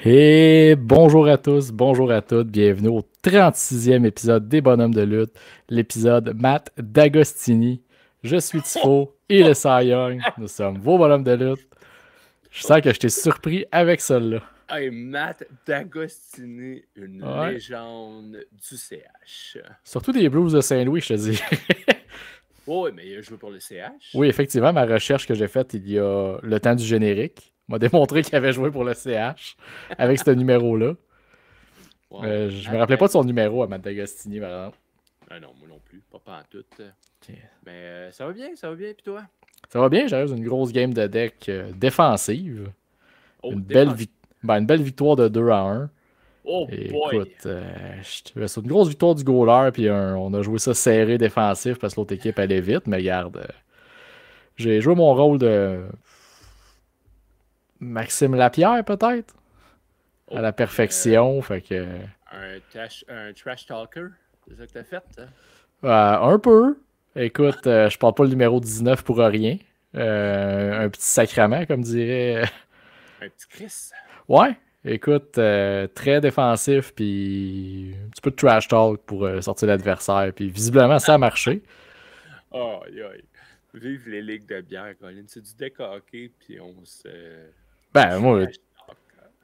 Et bonjour à tous, bonjour à toutes, bienvenue au 36e épisode des Bonhommes de lutte, l'épisode Matt D'Agostini. Je suis Tifo et le Cy Young, nous sommes vos Bonhommes de lutte. Je sens que je t'ai surpris avec celle-là. Hey, Matt D'Agostini, une Ouais. légende du CH. Surtout des Blues de Saint-Louis, je te dis. Oh, oui, mais il a joué pour le CH. Oui, effectivement, ma recherche que j'ai faite il y a le temps du générique m'a démontré qu'il avait joué pour le CH avec ce numéro-là. Wow. Je me rappelais pas de son numéro à Matt D'Agostini, par exemple. Ah non, moi non plus, pas pantoute. Ok. Mais ça va bien, puis toi? Ça va bien, j'arrive une grosse game de deck défensive. Oh, Une défense. une belle victoire de 2-1. Oh Et boy! écoute, c'est une grosse victoire du goaler, puis on a joué ça serré défensif parce que l'autre équipe allait vite, mais regarde, j'ai joué mon rôle de Maxime Lapierre, peut-être, à Oh, la perfection, fait que... un trash talker, c'est ça que t'as fait? Hein? un peu. Écoute, je porte pas le numéro 19 pour rien. Un petit sacrament, comme dirait... Un petit Chris. Ouais, écoute, très défensif, puis un petit peu de trash talk pour sortir l'adversaire, puis visiblement ça a marché. Oh, aïe. Vive les ligues de bière, Colin. C'est du deck hockey, puis on se. Ben, moi, trash talk.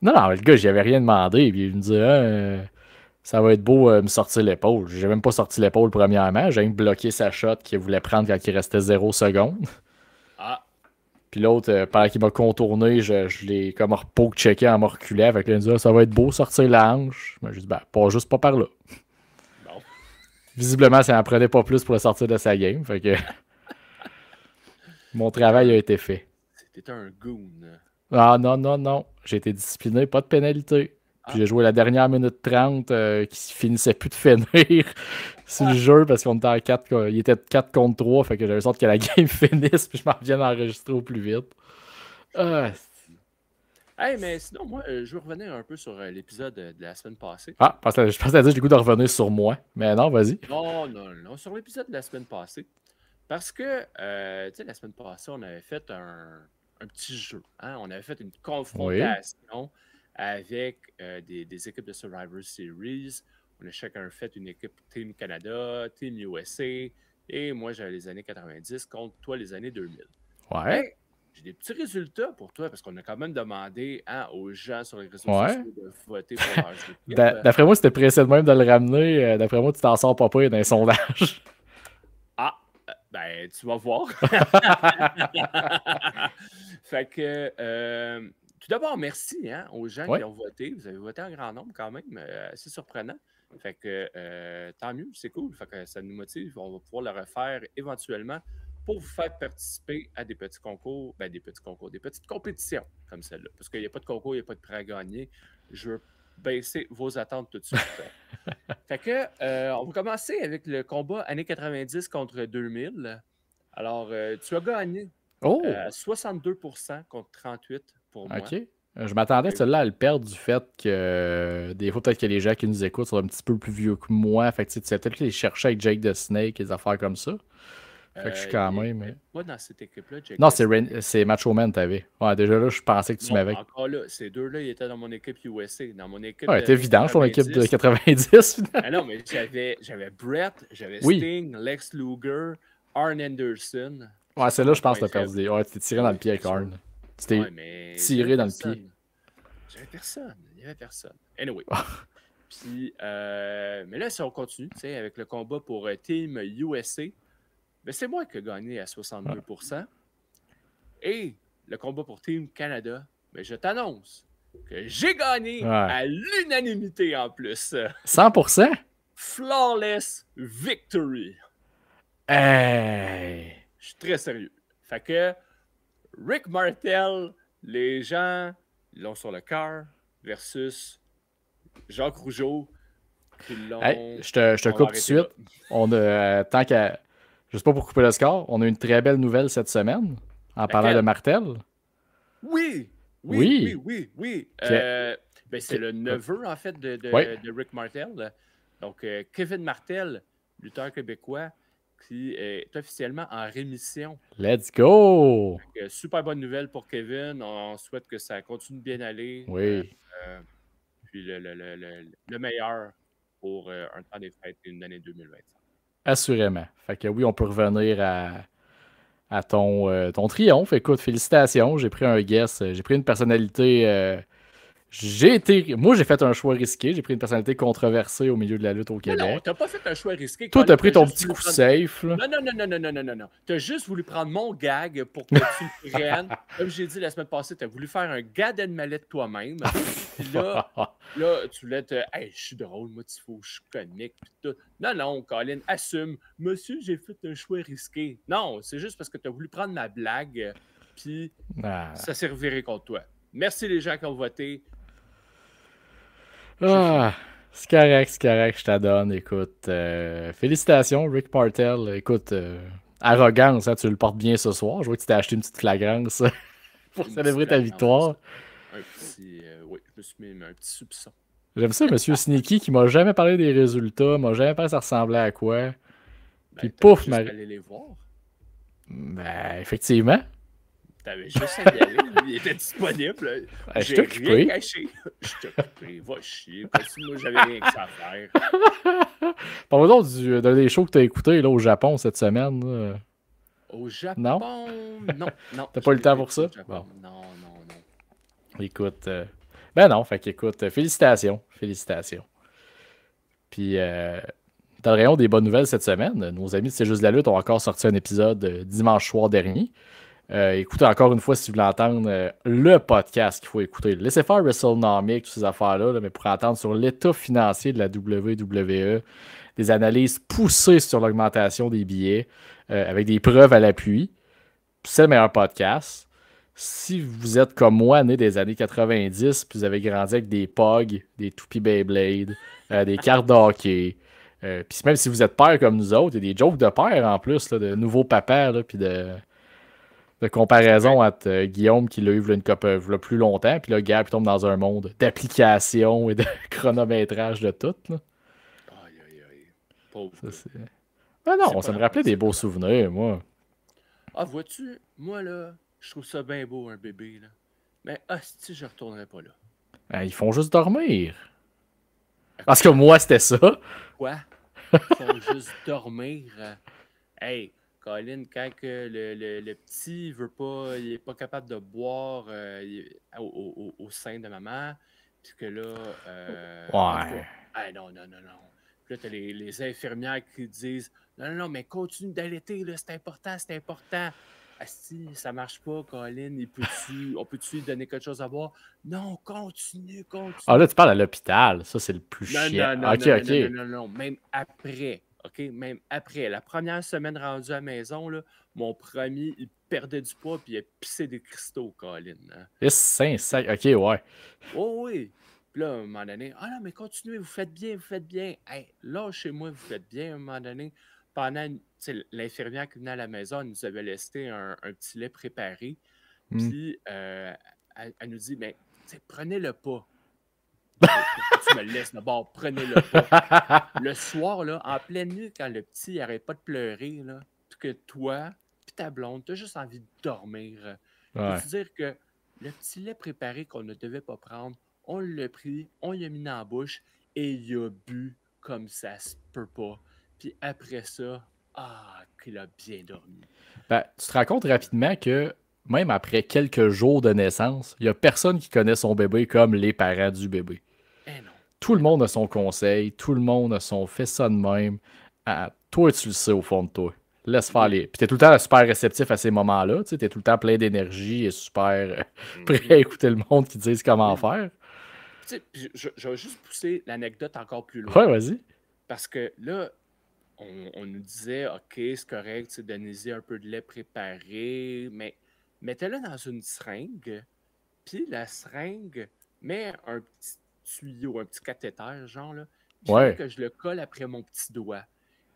non, le gars, j'y avais rien demandé, puis il me disait, ça va être beau me sortir l'épaule. J'ai même pas sorti l'épaule premièrement, j'ai même bloqué sa shot qu'il voulait prendre quand il restait 0 secondes. Ah, Puis l'autre, pendant qu'il m'a contourné, je l'ai comme repoke-checké en me reculant, avec il me dit, ça va être beau sortir la hanche. Ben, j'ai dit, ben, pas par là. bon. Visiblement, ça n'en prenait pas plus pour le sortir de sa game, fait que mon travail a été fait. C'était un goon. Ah non, non, non. J'ai été discipliné, pas de pénalité. Puis Ah. j'ai joué la dernière minute 30 qui finissait plus de finir sur le jeu parce qu'on était en 4, il était 4 contre 3, fait que j'avais sorte que la game finisse puis je m'en reviens d'enregistrer au plus vite. Ah, Hey, mais sinon, moi, je veux revenir un peu sur l'épisode de la semaine passée. je pensais à dire que j'ai le goût de revenir sur moi. Mais non, vas-y. Non, sur l'épisode de la semaine passée. Parce que, tu sais, la semaine passée, on avait fait un petit jeu. Hein? On avait fait une Oui. confrontation avec des équipes de Survivor Series. On a chacun fait une équipe Team Canada, Team USA, et moi, j'avais les années 90 contre toi, les années 2000. Ouais. Mais j'ai des petits résultats pour toi parce qu'on a quand même demandé aux gens sur les réseaux Ouais. sociaux de voter pour leurs équipes. D'après moi, c'était pressé de même de le ramener. D'après moi, tu t'en sors pas pire dans les sondages. Ah, ben, tu vas voir. Fait que, tout d'abord, merci aux gens qui Ouais. ont voté. Vous avez voté en grand nombre quand même, assez surprenant. Fait que, tant mieux, c'est cool. Fait que ça nous motive. On va pouvoir le refaire éventuellement pour vous faire participer à des petits concours, des petites compétitions comme celle-là. Parce qu'il n'y a pas de concours, il n'y a pas de prêt à gagner. Je veux baisser vos attentes tout de suite. Fait que, on va commencer avec le combat années 90 contre 2000. Alors, tu as gagné Oh! 62% contre 38 pour moi. OK. Je m'attendais Fait que, celle-là à le perdre du fait que des fois, peut-être que les gens qui nous écoutent sont un petit peu plus vieux que moi. Fait que tu sais peut-être les chercher avec Jake the Snake, les affaires comme ça. Fait que je suis quand il même. n'était pas dans cette équipe-là, Jake Non, Destiny. c'est Macho Man, t'avais. Ouais, déjà là, je pensais que tu Non, m'avais. encore là, ces deux-là, ils étaient dans mon équipe USA. Dans mon équipe Ouais, de c'est années évident, ton équipe de 90. 90, finalement. Ah non, mais j'avais Brett, j'avais Oui. Sting, Lex Luger, Arn Anderson. Ouais, Ça, c'est celle-là, mon je pense que point t'as faible. perdu. Ouais, tu t'es tiré Ben dans oui, le pied bien avec sûr. Arn. Tu t'es Ouais, mais j'avais tiré dans le pied. personne. J'avais personne. Il n'y avait personne. Anyway. Puis, mais là, si on continue, tu sais, avec le combat pour Team USA, ben c'est moi qui ai gagné à 62%. Et le combat pour Team Canada, ben je t'annonce que j'ai gagné Ouais. à l'unanimité en plus. 100%? Flawless victory. Hey! Je suis très sérieux. Fait que Rick Martel, les gens l'ont sur le cœur versus Jacques Rougeau qui l'ont. Hey, je te On va coupe tout de arrêter suite. là. On a, tant qu'à. Juste pas pour couper le score, on a une très belle nouvelle cette semaine en parlant de Laquelle? Martel. Oui, oui, oui, Oui. oui, oui. Que- Ben, c'est le neveu, en fait, Oui. de Rick Martel. Donc, Kevin Martel, lutteur québécois, qui est officiellement en rémission. Let's go! Super bonne nouvelle pour Kevin. On souhaite que ça continue de bien aller. Oui, Puis le meilleur pour un temps des fêtes et une année 2025. assurément. Fait que oui, on peut revenir à ton triomphe. Écoute, félicitations. J'ai pris un guess. J'ai pris une personnalité. Moi, j'ai fait un choix risqué. J'ai pris une personnalité controversée au milieu de la lutte au Non, Québec. t'as pas fait un choix risqué. Toi, t'as Colin, pris t'as ton juste petit voulu coup prendre... safe, là. Non. T'as juste voulu prendre mon gag pour que tu le prennes. Comme j'ai dit la semaine passée, t'as voulu faire un gag d'Anne-Mallette toi-même. Puis là, tu voulais te... Hey, je suis drôle, moi, je suis comique. Puis tout. Non, Colin, assume. Monsieur, j'ai fait un choix risqué. Non, c'est juste parce que t'as voulu prendre ma blague. Puis Ah. ça s'est reviré contre toi. Merci les gens qui ont voté. Ah, c'est correct, je t'adonne. Écoute, félicitations, Rick Martel. Écoute, arrogance, hein, tu le portes bien ce soir. Je vois que tu t'es acheté une petite flagrance pour célébrer ta victoire. Un petit, oui, je me suis mis un petit soupçon. J'aime ça, Monsieur Sneaky, qui m'a jamais parlé des résultats, m'a jamais parlé ça ressemblait à quoi. Puis pouf, juste aller les voir. Ben, effectivement. T'avais juste à y aller, il était disponible. Je t'ai occupé. Caché. Je t'ai occupé, va chier. Moi, j'avais rien que ça à faire. Parle-moi donc d'un des shows que t'as écouté là, au Japon cette semaine. Là. Au Japon? Non. T'as pas eu le temps pour ça? Bon. Non. Écoute, ben non, fait qu'écoute, félicitations. Puis, dans le rayon des bonnes nouvelles cette semaine, nos amis de C'est juste la lutte ont encore sorti un épisode dimanche soir dernier. Écoutez encore une fois si vous voulez entendre le podcast qu'il faut écouter. Laissez faire WrestleNomics, toutes ces affaires-là, mais pour entendre sur l'état financier de la WWE, des analyses poussées sur l'augmentation des billets, avec des preuves à l'appui, c'est le meilleur podcast. Si vous êtes comme moi, né des années 90, puis vous avez grandi avec des Pogs, des toupies Beyblade, des cartes de hockey, puis même si vous êtes père comme nous autres, il y a des jokes de père en plus, là, de nouveaux papas, puis de comparaison entre Guillaume qui l'a eu une coupe plus longtemps, puis là, Gab tombe dans un monde d'applications et de chronométrage de tout. Là. Aïe. Pauvre. Ah non, ça me rappelait des beaux souvenirs, moi. Ah, vois-tu, moi, là, je trouve ça bien beau, un bébé, là. Mais hostie, je retournerai pas là. Ils font juste dormir. Parce que moi, c'était ça. Quoi? Ils font juste dormir. Hey, Colin, quand que le petit veut pas, il est pas capable de boire au sein de maman, puis que là... ouais. Hey, non. Puis là, t'as les infirmières qui disent « Non, mais continue d'allaiter, là, c'est important. » Asti, ça marche pas, Colin, on peut-tu lui donner quelque chose à boire? Non, continue. Ah là, tu parles à l'hôpital. Ça, c'est le plus chiant. Non. Même après. OK? Même après. La première semaine rendue à la maison, là, mon premier, il perdait du poids puis il a pissé des cristaux, Colin. Hein? C'est sac. OK, ouais. Oh oui. Puis là, à un moment donné, ah non, mais continuez, vous faites bien. Hey, là, chez moi, vous faites bien, à un moment donné. Pendant, l'infirmière qui venait à la maison, elle nous avait laissé un petit lait préparé. Puis, elle nous dit, mais prenez-le pas. Tu me le laisses d'abord, prenez-le pas. Le soir, là, en pleine nuit, quand le petit n'arrête pas de pleurer, là, puis que toi, puis ta blonde, tu as juste envie de dormir. Peux-tu dire que le petit lait préparé qu'on ne devait pas prendre, on l'a pris, on l'a mis dans la bouche et il a bu comme ça se peut pas. Puis après ça, qu'il a bien dormi. Ben, tu te rends compte rapidement que même après quelques jours de naissance, il n'y a personne qui connaît son bébé comme les parents du bébé. Non. Tout le monde a son conseil, tout le monde a son fait ça de même. Toi, tu le sais au fond de toi. Laisse faire les. Puis t'es tout le temps super réceptif à ces moments-là. Tu sais, t'es tout le temps plein d'énergie et super prêt à écouter le monde qui te dise comment faire. Je vais juste pousser l'anecdote encore plus loin. Ouais, vas-y. Parce que là, on nous disait, OK, c'est correct, donnez-y un peu de lait préparé, mais mettez-le dans une seringue, puis la seringue met un petit tuyau, un petit cathéter, genre, là, puis que je le colle après mon petit doigt.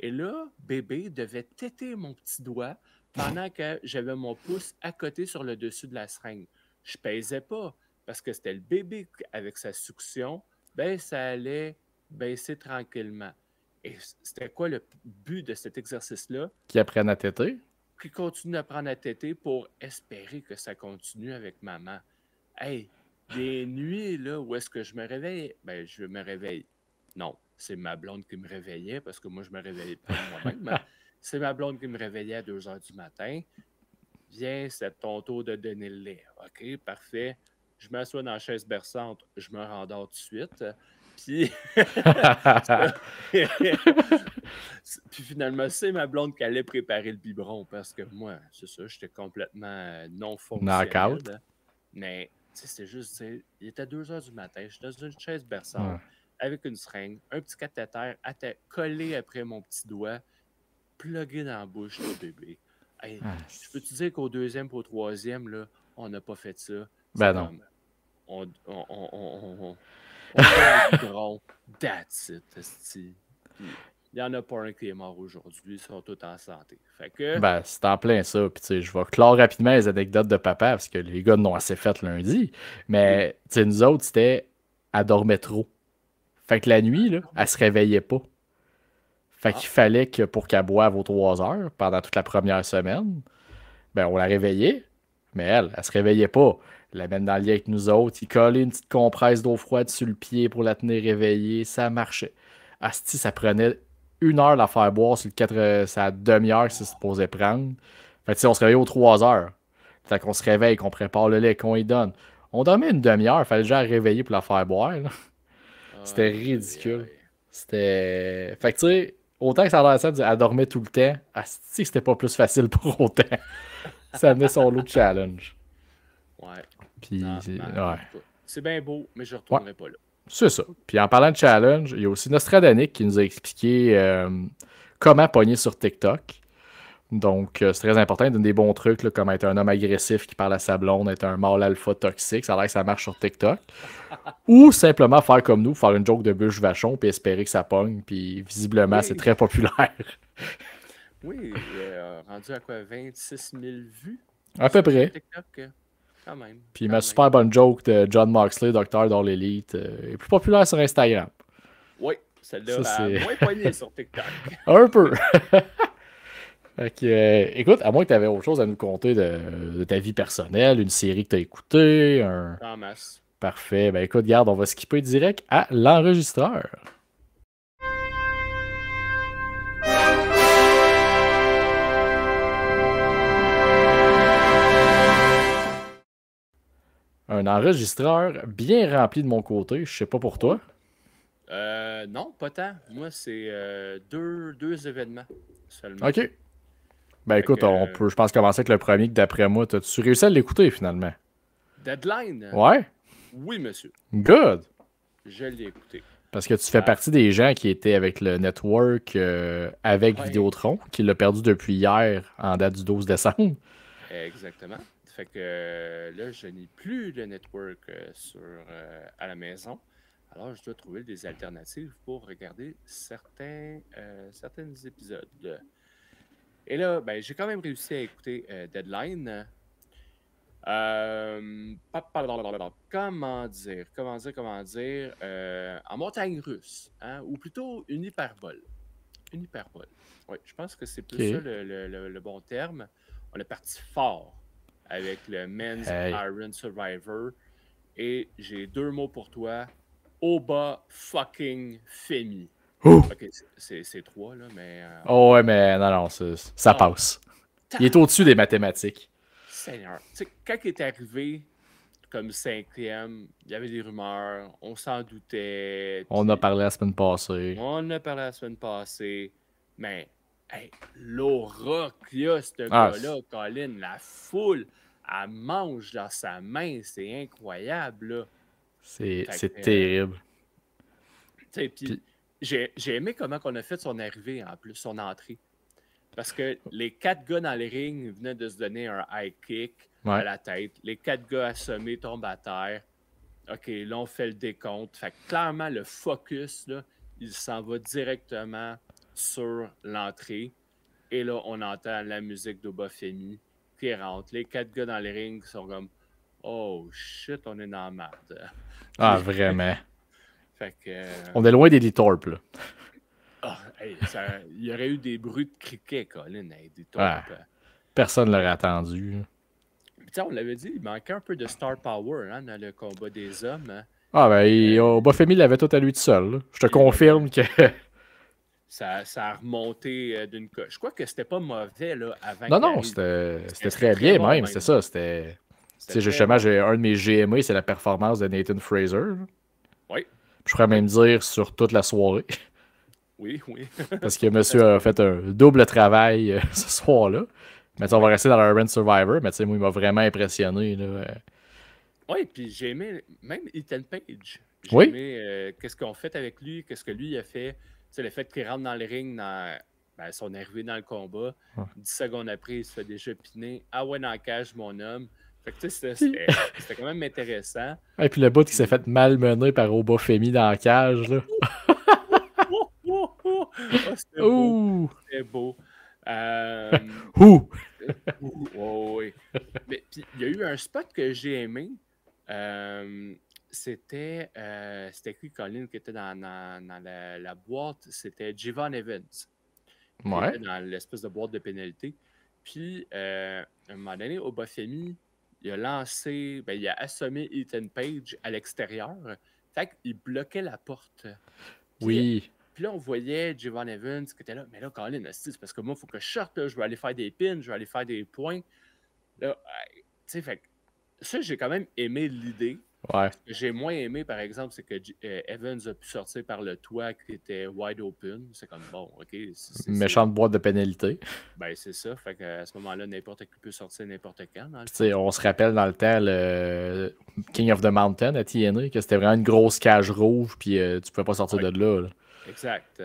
Et là, bébé devait téter mon petit doigt pendant que j'avais mon pouce à côté sur le dessus de la seringue. Je pèsais pas, parce que c'était le bébé avec sa succion, ben ça allait baisser tranquillement. Et c'était quoi le but de cet exercice-là? Qui apprennent à téter. Qui continue à prendre à téter pour espérer que ça continue avec maman. Hey, des nuits là, où est-ce que je me réveille? Ben, je me réveille. Non, c'est ma blonde qui me réveillait parce que moi, je me réveillais pas de moi-même. Hein. C'est ma blonde qui me réveillait à 2 heures du matin. Viens, c'est ton tour de donner le lait. OK, parfait. Je m'assois dans la chaise berçante, je me rendors tout de suite. Puis, puis finalement, c'est ma blonde qui allait préparer le biberon parce que moi, c'est ça, j'étais complètement non fonctionnel. Knockout. Mais c'était juste, il était 2 heures du matin, je suis dans une chaise berçante avec une seringue, un petit cathéter collé après mon petit doigt, plugué dans la bouche du bébé. Hey, je peux te dire qu'au deuxième et au troisième, là, on n'a pas fait ça. Ben non. On fait un biberon, that's it. Il n'y en a pas un qui est mort aujourd'hui, ils sont tous en santé. Fait que... Ben, c'est en plein ça. Puis, tu sais, je vais clore rapidement les anecdotes de papa parce que les gars n'ont assez fait lundi. Mais, tu sais, nous autres, c'était, elle dormait trop. Fait que la nuit, là, elle se réveillait pas. Fait qu'il fallait que pour qu'elle boive aux 3 heures pendant toute la première semaine, ben, on la réveillait. Mais elle se réveillait pas. Elle la mène dans le lit avec nous autres. Il collait une petite compresse d'eau froide sur le pied pour la tenir réveillée. Ça marchait. Asti, ça prenait 1 heure la faire boire sur sa demi-heure que ça se supposait prendre. Fait que on se réveillait aux 3 heures. Fait qu'on se réveille, qu'on prépare le lait, qu'on y donne. On dormait une demi-heure, fallait déjà la réveiller pour la faire boire. Là. C'était ridicule. C'était. Fait que tu sais, autant que ça a l'air ça, elle dormait tout le temps. Asti, que c'était pas plus facile pour autant. Ça amenait son lot de challenge. Ouais. Puis, c'est bien beau, mais je retournerai pas là. C'est ça. Puis en parlant de challenge, il y a aussi Nostradanic qui nous a expliqué comment pogner sur TikTok. Donc, c'est très important. Il donne des bons trucs, là, comme être un homme agressif qui parle à sa blonde, être un mâle alpha toxique. Ça a l'air que ça marche sur TikTok. Ou simplement faire comme nous, faire une joke de bûche vachon, puis espérer que ça pogne. Puis visiblement, c'est très populaire. Oui, rendu à quoi, 26 000 vues? À peu près. TikTok, quand même. Puis ma super bonne joke de John Moxley, docteur dans l'élite, est plus populaire sur Instagram. Oui, celle-là a moins poigné sur TikTok. Un peu. Fait que, écoute, à moins que tu avais autre chose à nous conter de ta vie personnelle, une série que tu as écoutée, En masse. Parfait. Ben écoute, garde, on va skipper direct à l'enregistreur. Un enregistreur bien rempli de mon côté. Je sais pas pour toi. Non, pas tant. Moi, c'est deux événements seulement. OK. Ben écoute, on peut, je pense, commencer avec le premier que d'après moi, as-tu réussi à l'écouter finalement? Deadline? Ouais? Oui, monsieur. Good! Je l'ai écouté. Parce que tu fais partie des gens qui étaient avec le network avec Vidéotron, qui l'a perdu depuis hier en date du 12 décembre. Exactement. Fait que là, je n'ai plus le network à la maison. Alors, je dois trouver des alternatives pour regarder certains épisodes. Et là, ben, j'ai quand même réussi à écouter Deadline. Comment dire, en montagne russe, hein, ou plutôt une hyperbole. Une hyperbole. Oui, je pense que c'est plus ça le bon terme. On est parti fort avec le Men's Iron Survivor. Et j'ai 2 mots pour toi. Oba fucking Femi. Ok, c'est 3, là, mais... Oh ouais, mais non, ça passe. Il est au-dessus des mathématiques. Seigneur. Tu sais, quand il est arrivé comme 5e, il y avait des rumeurs, on s'en doutait. On en a parlé la semaine passée. Mais, hey, l'aura qu'il y a, ce gars-là, Colin, la foule, elle mange dans sa main, c'est incroyable, là. C'est terrible. Puis j'ai aimé comment on a fait son arrivée, en plus, son entrée. Parce que les 4 gars dans les rings venaient de se donner un high kick à la tête. Les 4 gars assommés tombent à terre. OK, là, on fait le décompte. Fait que clairement, le focus, là, il s'en va directement sur l'entrée. Et là, on entend la musique d'Obafemi qui rentre. Les 4 gars dans les rings sont comme « Oh shit, on est dans la merde. » Ah, vraiment. Fait que... On est loin des Torp, là. Hey, il y aurait eu des bruits de criquets, Colin, hey, des tombes. Ouais. Personne ne l'aurait attendu. On l'avait dit, il manquait un peu de star power hein, dans le combat des hommes. Hein. Ah ben, Bafemi l'avait tout à lui tout seul. Là. Je te confirme que... Ça a remonté d'une coche. Je crois que c'était pas mauvais là, avant Non, c'était très bien bon, même. C'est ça, c'était... Justement, un de mes GMA, c'est la performance de Nathan Fraser. Là. Oui. Je pourrais même dire sur toute la soirée. Oui. Parce que monsieur a fait un double travail ce soir-là. Mais on va rester dans le Run Survivor. Mais moi, il m'a vraiment impressionné. Oui, puis j'ai aimé même Ethan Page. J'ai aimé qu'est-ce qu'on fait avec lui, qu'est-ce que lui a fait. Le fait qu'il rentre dans le ring, son arrivée dans le combat. 10 secondes après, il se fait déjà piner. Ah ouais, dans la cage, mon homme. Fait que c'était quand même intéressant. Et puis le bout qui s'est fait malmener par Obafemi dans la cage. Là. C'était beau. C'était beau. Oui. Mais puis il y a eu un spot que j'ai aimé. C'était qui, Colin, qui était dans la boîte? C'était Javon Evans. Qui était dans l'espèce de boîte de pénalité. Puis, à un moment donné, Obafemi, il a lancé, il a assommé Ethan Page à l'extérieur. Fait qu'il bloquait la porte. Puis, Puis là, on voyait Javon Evans qui était là. Mais là, Colin, c'est parce que moi, il faut que je sorte. Là, je vais aller faire des pins, je vais aller faire des points. Là, fait ça, j'ai quand même aimé l'idée. Ouais. Ce que j'ai moins aimé, par exemple, c'est que Evans a pu sortir par le toit qui était wide open. C'est comme, bon, OK. Méchante boîte de pénalité. Ben, c'est ça. Fait qu'à ce moment-là, n'importe qui peut sortir n'importe quand. On se rappelle dans le temps, le King of the Mountain à TNA, que c'était vraiment une grosse cage rouge, puis tu pouvais pas sortir de là. Exact.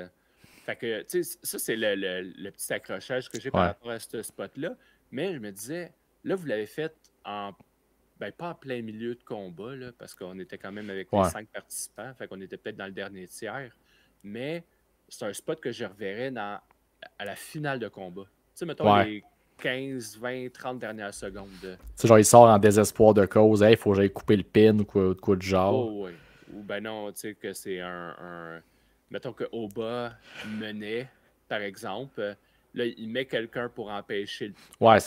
Fait que, ça, c'est le petit accrochage que j'ai par rapport à ce spot-là. Mais je me disais, là, vous l'avez fait pas en plein milieu de combat, là, parce qu'on était quand même avec les 5 participants, fait qu'on était peut-être dans le dernier tiers, mais c'est un spot que je reverrais à la finale de combat. Tu sais, mettons les 15, 20, 30 dernières secondes. Genre, il sort en désespoir de cause, il faut que j'aille couper le pin ou quoi de genre. Oh, oui. Ou ben non, tu sais, que c'est mettons que Oba menait, par exemple. Là, il met quelqu'un pour empêcher la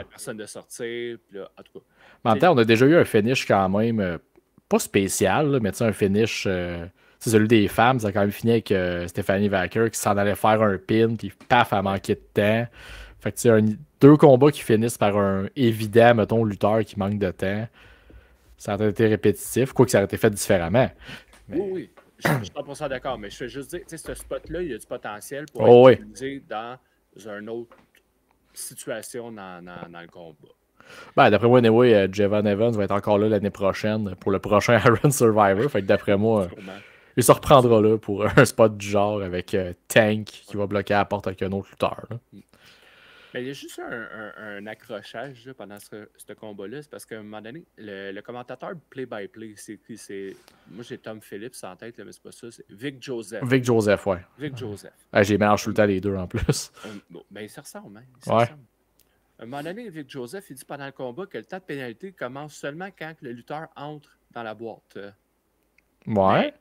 personne de sortir. Puis là, en tout cas. Mais en même temps, on a déjà eu un finish quand même, pas spécial, là, mais un finish, c'est celui des femmes, ça a quand même fini avec Stephanie Vacker qui s'en allait faire un pin, puis paf, elle manquait de temps. Fait que tu 2 combats qui finissent par un évident, mettons, lutteur qui manque de temps. Ça a été répétitif, quoi que ça aurait été fait différemment. Mais... Oui. Je suis 100% d'accord, mais je fais juste dire, ce spot-là, il y a du potentiel pour être utilisé dans une autre situation dans le combat. Ben, d'après moi, anyway, Javon Evans va être encore là l'année prochaine pour le prochain Iron Survivor. Fait que d'après moi, il se reprendra là pour un spot du genre avec Tank qui va bloquer la porte avec un autre lutteur. Mais il y a juste un accrochage là, pendant ce combat-là. C'est parce qu'à un moment donné, le commentateur play-by-play, c'est qui? Moi, j'ai Tom Phillips en tête, là, mais c'est pas ça. C'est Vic Joseph. Vic Joseph, ouais. Vic Joseph. J'ai mélangé tout le temps les deux en plus. Ben, ça ressemble, hein? À un moment donné, Vic Joseph, il dit pendant le combat que le temps de pénalité commence seulement quand le lutteur entre dans la boîte. Ouais.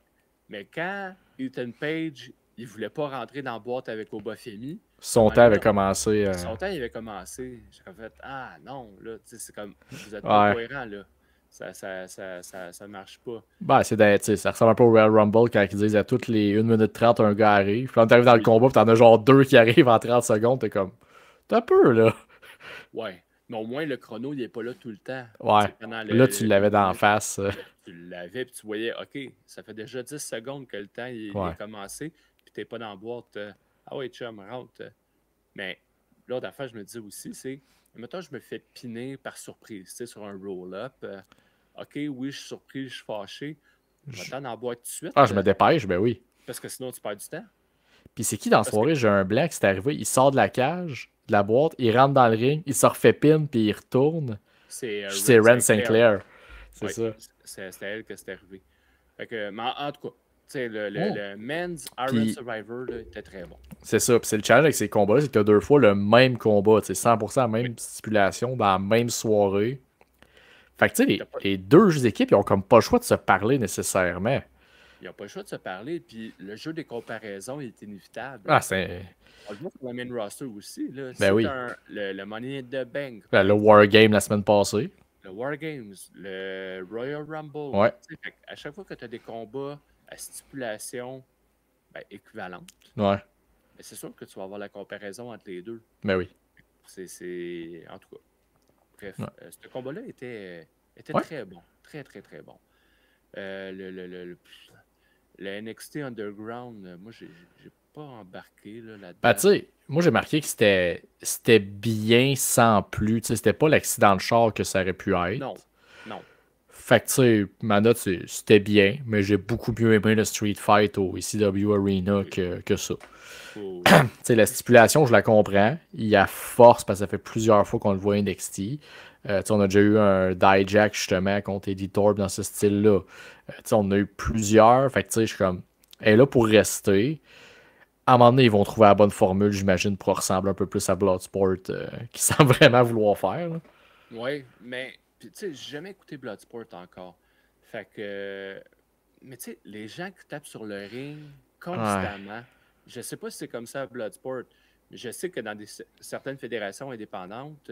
Mais quand Ethan Page, il voulait pas rentrer dans la boîte avec Obafemi. Son temps avait commencé. Son temps, il avait commencé. J'ai fait, ah non, là, c'est comme, vous êtes pas cohérent, là. Ça marche pas. Ben, ça ressemble un peu au Royal Rumble quand ils disent à toutes les 1 minute 30, un gars arrive. Puis là, t'arrives dans le combat, puis t'en as genre 2 qui arrivent en 30 secondes. T'es comme, t'as peu, là. Ouais. Mais au moins, le chrono, il est pas là tout le temps. Ouais. Là, tu l'avais d'en face. Tu l'avais, puis tu voyais, OK, ça fait déjà 10 secondes que le temps il est commencé, puis t'es pas dans la boîte. Ah ouais, chum, rentre. Mais l'autre affaire, je me dis aussi, c'est, mettons, je me fais piner par surprise, tu sais, sur un roll-up. OK, oui, je suis surpris, je suis fâché. Je m'attends dans la boîte tout de suite. Ah, je me dépêche, ben oui. Parce que sinon, tu perds du temps. Puis c'est qui dans la soirée? J'ai un blanc qui s'est arrivé, il sort de la cage, de la boîte, il rentre dans le ring, il se refait pin, puis il retourne. C'est Ren Sinclair. C'est ça. C'était elle que c'était arrivé. Fait que, mais en tout cas, le Men's Iron Survivor là, était très bon. C'est ça. Puis c'est le challenge avec ces combats-là, c'est que tu as 2 fois le même combat. 100% la même stipulation dans la même soirée. Fait que tu sais, les 2 équipes, ils ont comme pas le choix de se parler nécessairement. Ils n'ont pas le choix de se parler, puis le jeu des comparaisons est inévitable. Ah, c'est. On le voit sur le main roster aussi. Là. Ben Si oui. t'as le Money in the Bank, Ben, le Wargame la semaine passée. le War Games, le Royal Rumble, Ouais. à chaque fois que tu as des combats à stipulation équivalente, Ouais. ben, c'est sûr que tu vas avoir la comparaison entre les deux. Ben oui. En tout cas. Bref, Ouais. ce combat-là était Ouais. très bon. Très, très, très bon. Le NXT Underground, moi, j'ai pas embarqué là-dedans. Ben, tu sais, moi, j'ai marqué que c'était bien sans plus. Tu sais, c'était pas l'accident de char que ça aurait pu être. Non, non. Fait que, tu sais, ma note, c'était bien, mais j'ai beaucoup mieux aimé le Street Fight au ECW Arena que ça. Oh, Tu sais, la stipulation, je la comprends. Il y a force parce que ça fait plusieurs fois qu'on le voit NXT. Tu sais, on a déjà eu un Dijak justement contre Eddie Thorpe dans ce style-là. Tu sais, on en a eu plusieurs. Fait que, tu sais, je suis comme, elle est là pour rester. À un moment donné, ils vont trouver la bonne formule, j'imagine, pour ressembler un peu plus à Bloodsport, qui semble vraiment vouloir faire. Là. oui, mais tu sais, j'ai jamais écouté Bloodsport encore. Fait que. Mais tu sais, les gens qui tapent sur le ring Ouais. constamment, je sais pas si c'est comme ça à Bloodsport, mais je sais que dans certaines fédérations indépendantes,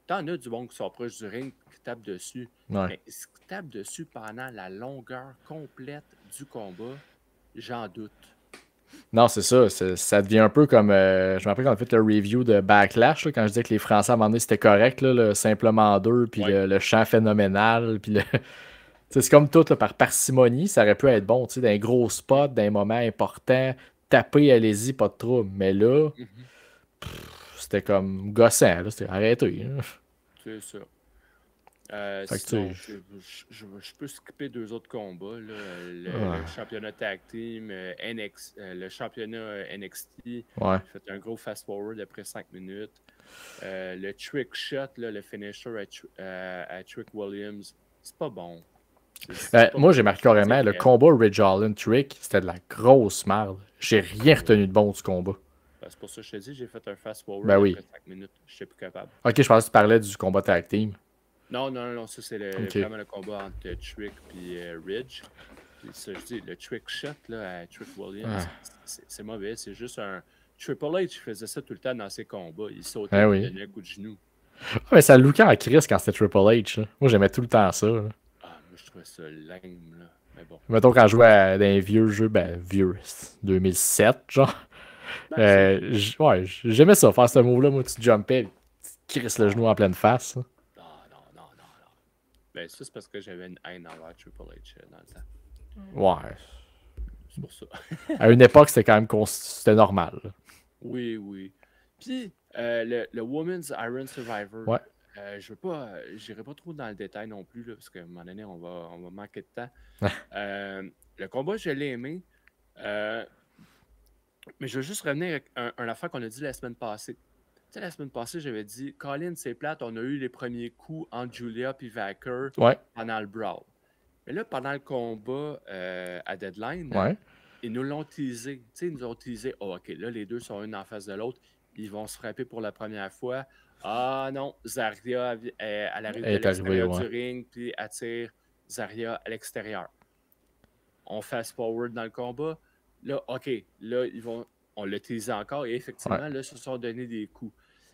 t'en as du monde qui sont proches du ring qui tapent dessus. Ouais. Mais est-ce qu'ils tapent dessus pendant la longueur complète du combat? J'en doute. Non, c'est ça. Ça devient un peu comme. Je me rappelle quand on a fait le review de Backlash, là, quand je disais que les Français, à un moment donné, c'était correct, là, le simplement deux, puis Ouais. le chant phénoménal, puis le. C'est comme tout, là, par parcimonie, ça aurait pu être bon, tu sais, dans un gros spot, dans un moment important, taper, allez-y, pas de trouble. Mais là, Mhm. c'était comme gossant, là, c'était arrêté. Là. C'est ça. Fait que, Sinon, tu sais, je peux skipper deux autres combats. Là. ouais. Le championnat tag team, le championnat NXT, Ouais. j'ai fait un gros fast-forward après 5 minutes. Le trick shot, là, le finisher à Trick Williams, c'est pas bon. C'est pas Moi, bon. j'ai marqué carrément le C'est combat Ridge Holland Trick, c'était de la grosse merde. J'ai rien retenu de bon du combat. c'est pour ça que je te dis, j'ai fait un fast-forward Ben oui. après 5 minutes. Je suis plus capable. Ok, je pensais que tu parlais du combat tag team. Non, ça c'est Ok. vraiment le combat entre Trick et Ridge. Puis ça, je dis, le trick shot là, à Trick Williams, c'est mauvais. C'est juste un. Triple H faisait ça tout le temps dans ses combats. Il sautait et Ben il oui. donnait un coup de genou. Ah, mais ça lookait en crise quand c'était Triple H. Là. Moi, j'aimais tout le temps ça. Là. Ah, moi je trouvais ça lame, là. Mais bon. Mettons quand je jouais à des vieux jeux, ben vieux, 2007, genre. Ben, c'est vieux. Ouais, j'aimais ça, faire ce move-là. Moi, tu jumpais, tu crisses le genou en pleine face. Là. Non. Ben, ça, c'est parce que j'avais une haine envers Triple H dans le temps. Ouais. C'est pour ça. À une époque, c'était quand même c'était normal. Là. Oui. Puis, le Women's Iron Survivor. Ouais. J'irai pas trop dans le détail non plus, là, parce qu'à un moment donné, on va manquer de temps. Le combat, je l'ai aimé. Mais je veux juste revenir avec un affaire qu'on a dit la semaine passée. Tu sais, la semaine passée, j'avais dit, Colin, c'est plate, on a eu les premiers coups entre Julia et Vacker Ouais. pendant le brawl. Mais là, pendant le combat à Deadline, Ouais. ils nous l'ont teasé. Tu sais, ils nous ont teasé, oh, OK, là, les deux sont une en face de l'autre. Ils vont se frapper pour la première fois. Ah non, Zarya, elle arrive Elle de est arrivée, l'extérieur du ouais. ring, puis attire Zarya à l'extérieur. On fast-forward dans le combat. Là, OK, là, on l'a teasé encore et effectivement, Ouais. là, ils se sont donné des coups.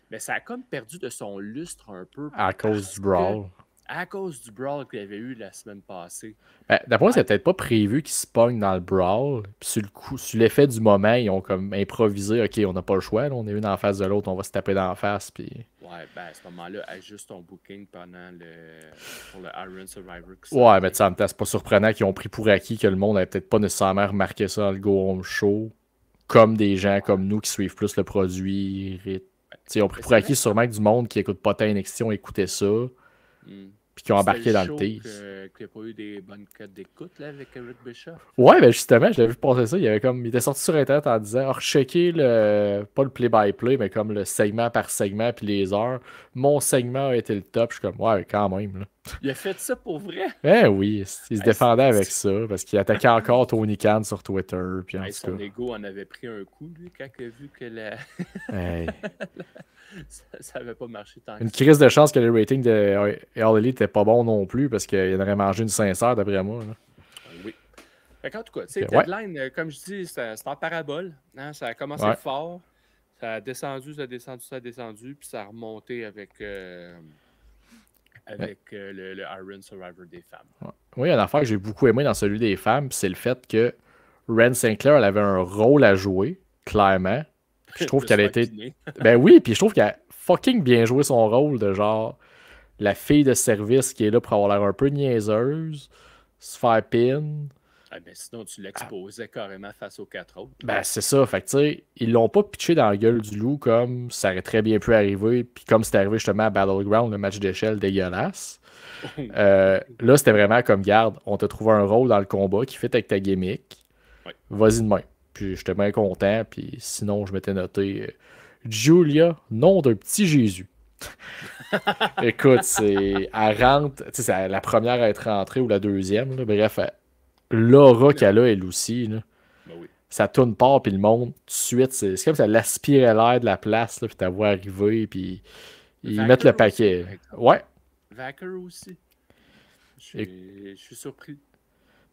Mais ça a comme perdu de son lustre un peu. À cause du brawl. À cause du brawl qu'il y avait eu la semaine passée. Ben, d'après moi, c'était peut-être pas prévu qu'ils se pognent dans le brawl. Puis sur le coup, sur l'effet du moment, ils ont comme improvisé. Ok, on n'a pas le choix. Là, on est une en face de l'autre, on va se taper dans la face. Puis... Ouais, ben à ce moment-là, ajuste ton booking pour le Iron Survivor. Ouais, mais tu sais, c'est pas surprenant qu'ils ont pris pour acquis que le monde n'avait peut-être pas nécessairement remarqué ça dans le Go Home Show. Comme des gens comme nous qui suivent plus le produit. Ils ont pris pour acquis sûrement que du monde qui écoute pas tant NXT ont écouté ça. Puis qui ont embarqué dans le tease. Qu'il n'y a pas eu des bonnes cotes d'écoute là, avec Eric Bischoff. Ouais, ben justement, je l'avais vu passer ça. Il était sorti sur Internet en disant rechecker pas le play-by-play, mais comme le segment par segment puis les heures. Mon segment a été le top. Je suis comme, ouais, quand même. Là. Il a fait ça pour vrai? Eh oui, il se défendait avec ça parce qu'il attaquait encore Tony Khan sur Twitter. Puis en tout son cas. ego en avait pris un coup, lui, quand il a vu que Hey. ça n'avait pas marché tant que Une ça. crise de chance que les ratings de All Elite n'étaient pas bons non plus parce qu'il en aurait mangé une sincère d'après moi. Là. Oui. Fait qu'en tout cas, tu sais, Ouais, Deadline, comme je dis, c'est en parabole. Hein, ça a commencé ouais. fort, ça a descendu, ça a descendu, ça a descendu, puis ça a remonté Ben, avec le Iron Survivor des femmes. ouais. Oui, il y a une affaire que j'ai beaucoup aimé dans celui des femmes, puis c'est le fait que Ren Sinclair, elle avait un rôle à jouer, clairement. Puis je trouve De se qu'elle a faire été. piner. Ben oui, puis je trouve qu'elle a fucking bien joué son rôle de genre la fille de service qui est là pour avoir l'air un peu niaiseuse, se faire pin. Ah, ben, sinon, tu l'exposais carrément face aux 4 autres. Ben c'est ça, fait que tu sais, ils l'ont pas pitché dans la gueule du loup comme ça aurait très bien pu arriver, puis comme c'était arrivé justement à Battleground, le match d'échelle dégueulasse. Là, c'était vraiment comme garde, on t'a trouvé un rôle dans le combat qui fit avec ta gimmick. Ouais. Vas-y de main. Puis j'étais bien content, puis sinon je m'étais noté Julia, nom d'un petit Jésus. Écoute, c'est. Elle rentre. Tu sais, c'est la première à être rentrée ou la deuxième. Là. Bref, l'aura qu'elle a, elle aussi. Là. Ben oui. Ça tourne part, puis le monde, tout de suite, c'est comme ça l'aspirait l'air de la place, là, puis ta voix arriver, puis ils Vacker mettent le aussi, paquet. par exemple. Ouais. Vacker aussi. Je suis surpris.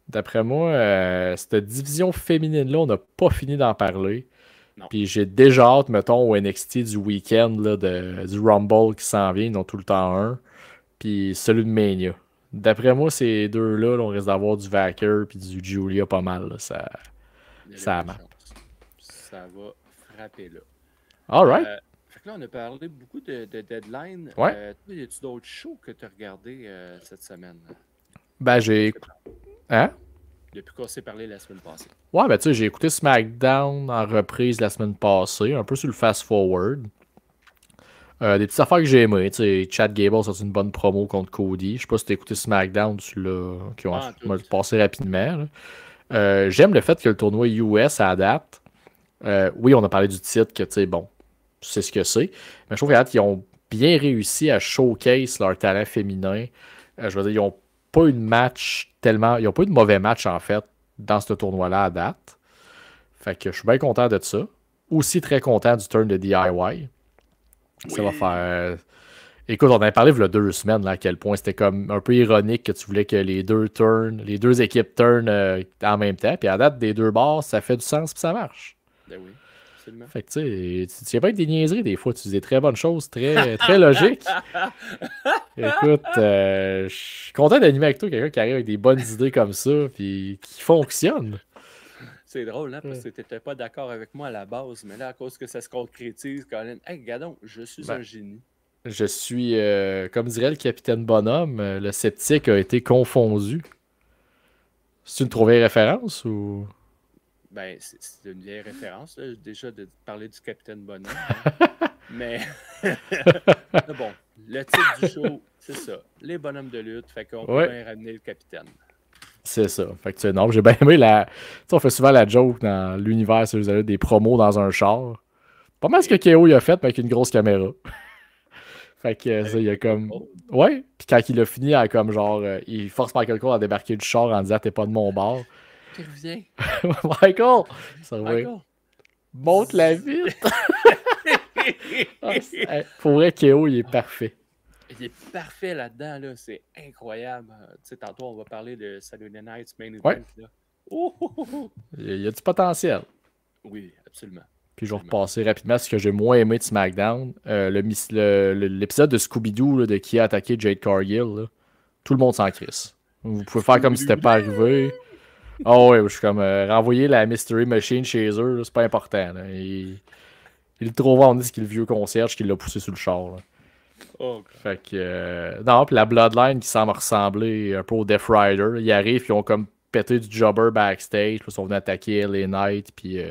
D'après moi, cette division féminine-là, on n'a pas fini d'en parler. Non. Puis j'ai déjà hâte, mettons, au NXT du week-end, là, du Rumble qui s'en vient, ils en ont tout le temps un. Puis celui de Mania. D'après moi, ces deux-là, là, on risque d'avoir du Vacker puis du Julia pas mal. Là, Il y a ça de map. chance. Ça va frapper là. Alright. Fait que là, on a parlé beaucoup de Deadline. Ouais. Toi, y a-tu d'autres shows que tu as regardés cette semaine? Ben, j'ai. Hein? Depuis qu'on s'est parlé la semaine passée. Ouais, ben, tu sais, j'ai écouté SmackDown en reprise la semaine passée, un peu sur le fast-forward. Des petites affaires que j'ai aimées. Tu sais, Chad Gable, c'est une bonne promo contre Cody. Je sais pas si t'as écouté SmackDown, tu l'as. Ok, ouais, Ah, je vais le tout. passer rapidement. Là. J'aime le fait que le tournoi US à date. Oui, on a parlé du titre, que tu sais, bon, tu sais ce que c'est. Mais je trouve qu'à date, ils ont bien réussi à showcase leur talent féminin. Je veux dire, ils n'ont pas eu de match tellement. Ils n'ont pas eu de mauvais match, en fait, dans ce tournoi-là à date. Fait que je suis bien content de ça. Aussi très content du turn de DIY. Ça va Oui. faire. Écoute, on en a parlé il y a 2 semaines là, à quel point c'était comme un peu ironique que tu voulais que les deux équipes turn en même temps. Puis à date, des deux bords, ça fait du sens puis ça marche. Ben oui, absolument. Fait que tu sais, tu viens pas avec des niaiseries des fois, tu dis des très bonnes choses, très, très logiques. Écoute, je suis content d'animer avec toi quelqu'un qui arrive avec des bonnes idées comme ça, puis qui fonctionne. C'est drôle, hein, parce que tu n'étais pas d'accord avec moi à la base, mais là, à cause que ça se concrétise, Colin, hey, gadon, je suis un Ben, génie. je suis, comme dirait le capitaine Bonhomme, le sceptique a été confondu. C'est une trouvée référence ou. Ben, c'est une vieille référence, là, déjà, de parler du Capitaine Bonhomme. Hein. Mais bon, le titre du show, c'est ça. Les bonhommes de lutte, fait qu'on peut Ouais. bien ramener le capitaine. C'est ça. Fait que tu sais, non, j'ai bien aimé la. Tu sais, on fait souvent la joke dans l'univers, si vous avez des promos dans un char. Pas mal ce que KO il a fait, mais avec une grosse caméra. Fait que ça, il a comme. Ouais. Puis quand il a fini, comme genre, il force Michael Cole à débarquer du char en disant t'es pas de mon bord. Qui revient? Michael! Ça va. Michael! Monte la vite! Pour vrai, KO, il est parfait. Il est parfait là-dedans, là. C'est incroyable. Tu sais, tantôt, on va parler de Saturday Night's Main Event. Ouais. Là. Oh, oh, oh, oh. Il y a du potentiel. Oui, absolument. Puis je vais repasser rapidement ce que j'ai moins aimé de SmackDown. L'épisode de Scooby-Doo là, de qui a attaqué Jade Cargill. Là. Tout le monde s'en crisse. Vous pouvez faire comme si c'était pas arrivé. Oh ouais, je suis comme renvoyer la Mystery Machine chez eux, là, c'est pas important. Là. Il le trouve on dit qu'il est le vieux concierge qui l'a poussé sur le char. Là. Oh, fait que non, puis la Bloodline qui semble ressembler un peu au Death Rider. Ils arrivent, ils ont comme pété du jobber backstage, puis ils sont venus attaquer LA Knight, puis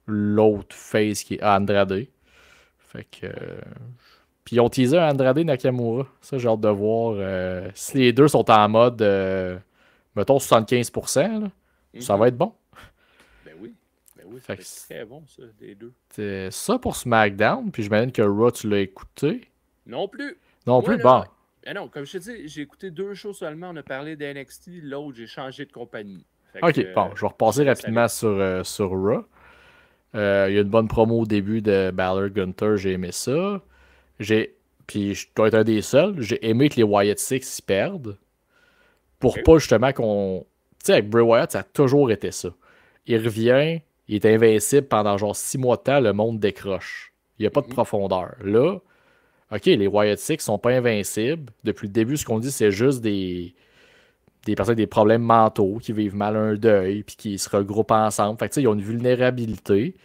l'autre face qui est Andrade. Fait que. Puis ils ont teasé Andrade Nakamura. Ça, j'ai hâte de voir. Si les deux sont en mode, mettons 75%, là, ça va être bon. Ben oui. Ben oui, Fait c'est que très bon, ça, les deux. c'est ça pour SmackDown. Puis j'imagine que Raw, tu l'as écouté. Non plus. Non Moi, plus, là, bon. ben non, comme je te dis, j'ai écouté 2 shows seulement. On a parlé d'NXT. L'autre, j'ai changé de compagnie. Fait Ok, que, bon, je vais repasser rapidement sur Raw. Il y a une bonne promo au début de Balor Gunter, j'ai aimé ça. Puis je dois être un des seuls, j'ai aimé que les Wyatt Six s'y perdent. Pour pas justement qu'on sais, avec Bray Wyatt, ça a toujours été ça. Il revient, il est invincible pendant genre 6 mois de temps, le monde décroche. Il n'y a pas de profondeur. Là, OK, les Wyatt Six sont pas invincibles. Depuis le début, ce qu'on dit, c'est juste des personnes avec des problèmes mentaux qui vivent mal un deuil puis qui se regroupent ensemble. Fait que, tu sais, ils ont une vulnérabilité.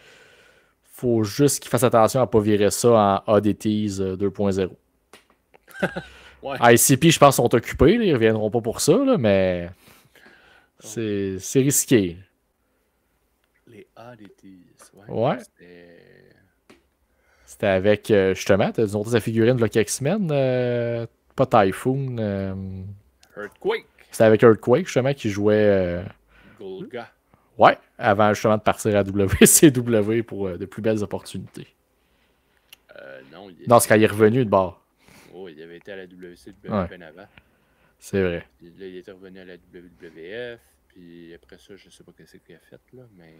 Faut juste qu'ils fassent attention à ne pas virer ça en ADTs 2.0. Ouais. ICP, je pense, sont occupés. Là, ils ne reviendront pas pour ça, là, mais c'est risqué. Les ADTs. Ouais. C'était avec, justement, tu as montré sa figurine de quelques semaines. Pas Typhoon. Earthquake. C'était avec Earthquake, justement, qui jouait. Golga. Ouais, avant justement de partir à WCW pour de plus belles opportunités. Non, c'est quand il est revenu de bord. Oh, il avait été à la WCW bien avant. C'est vrai. Puis là, il était revenu à la WWF. Puis après ça, je sais pas ce qu'il a fait, là, mais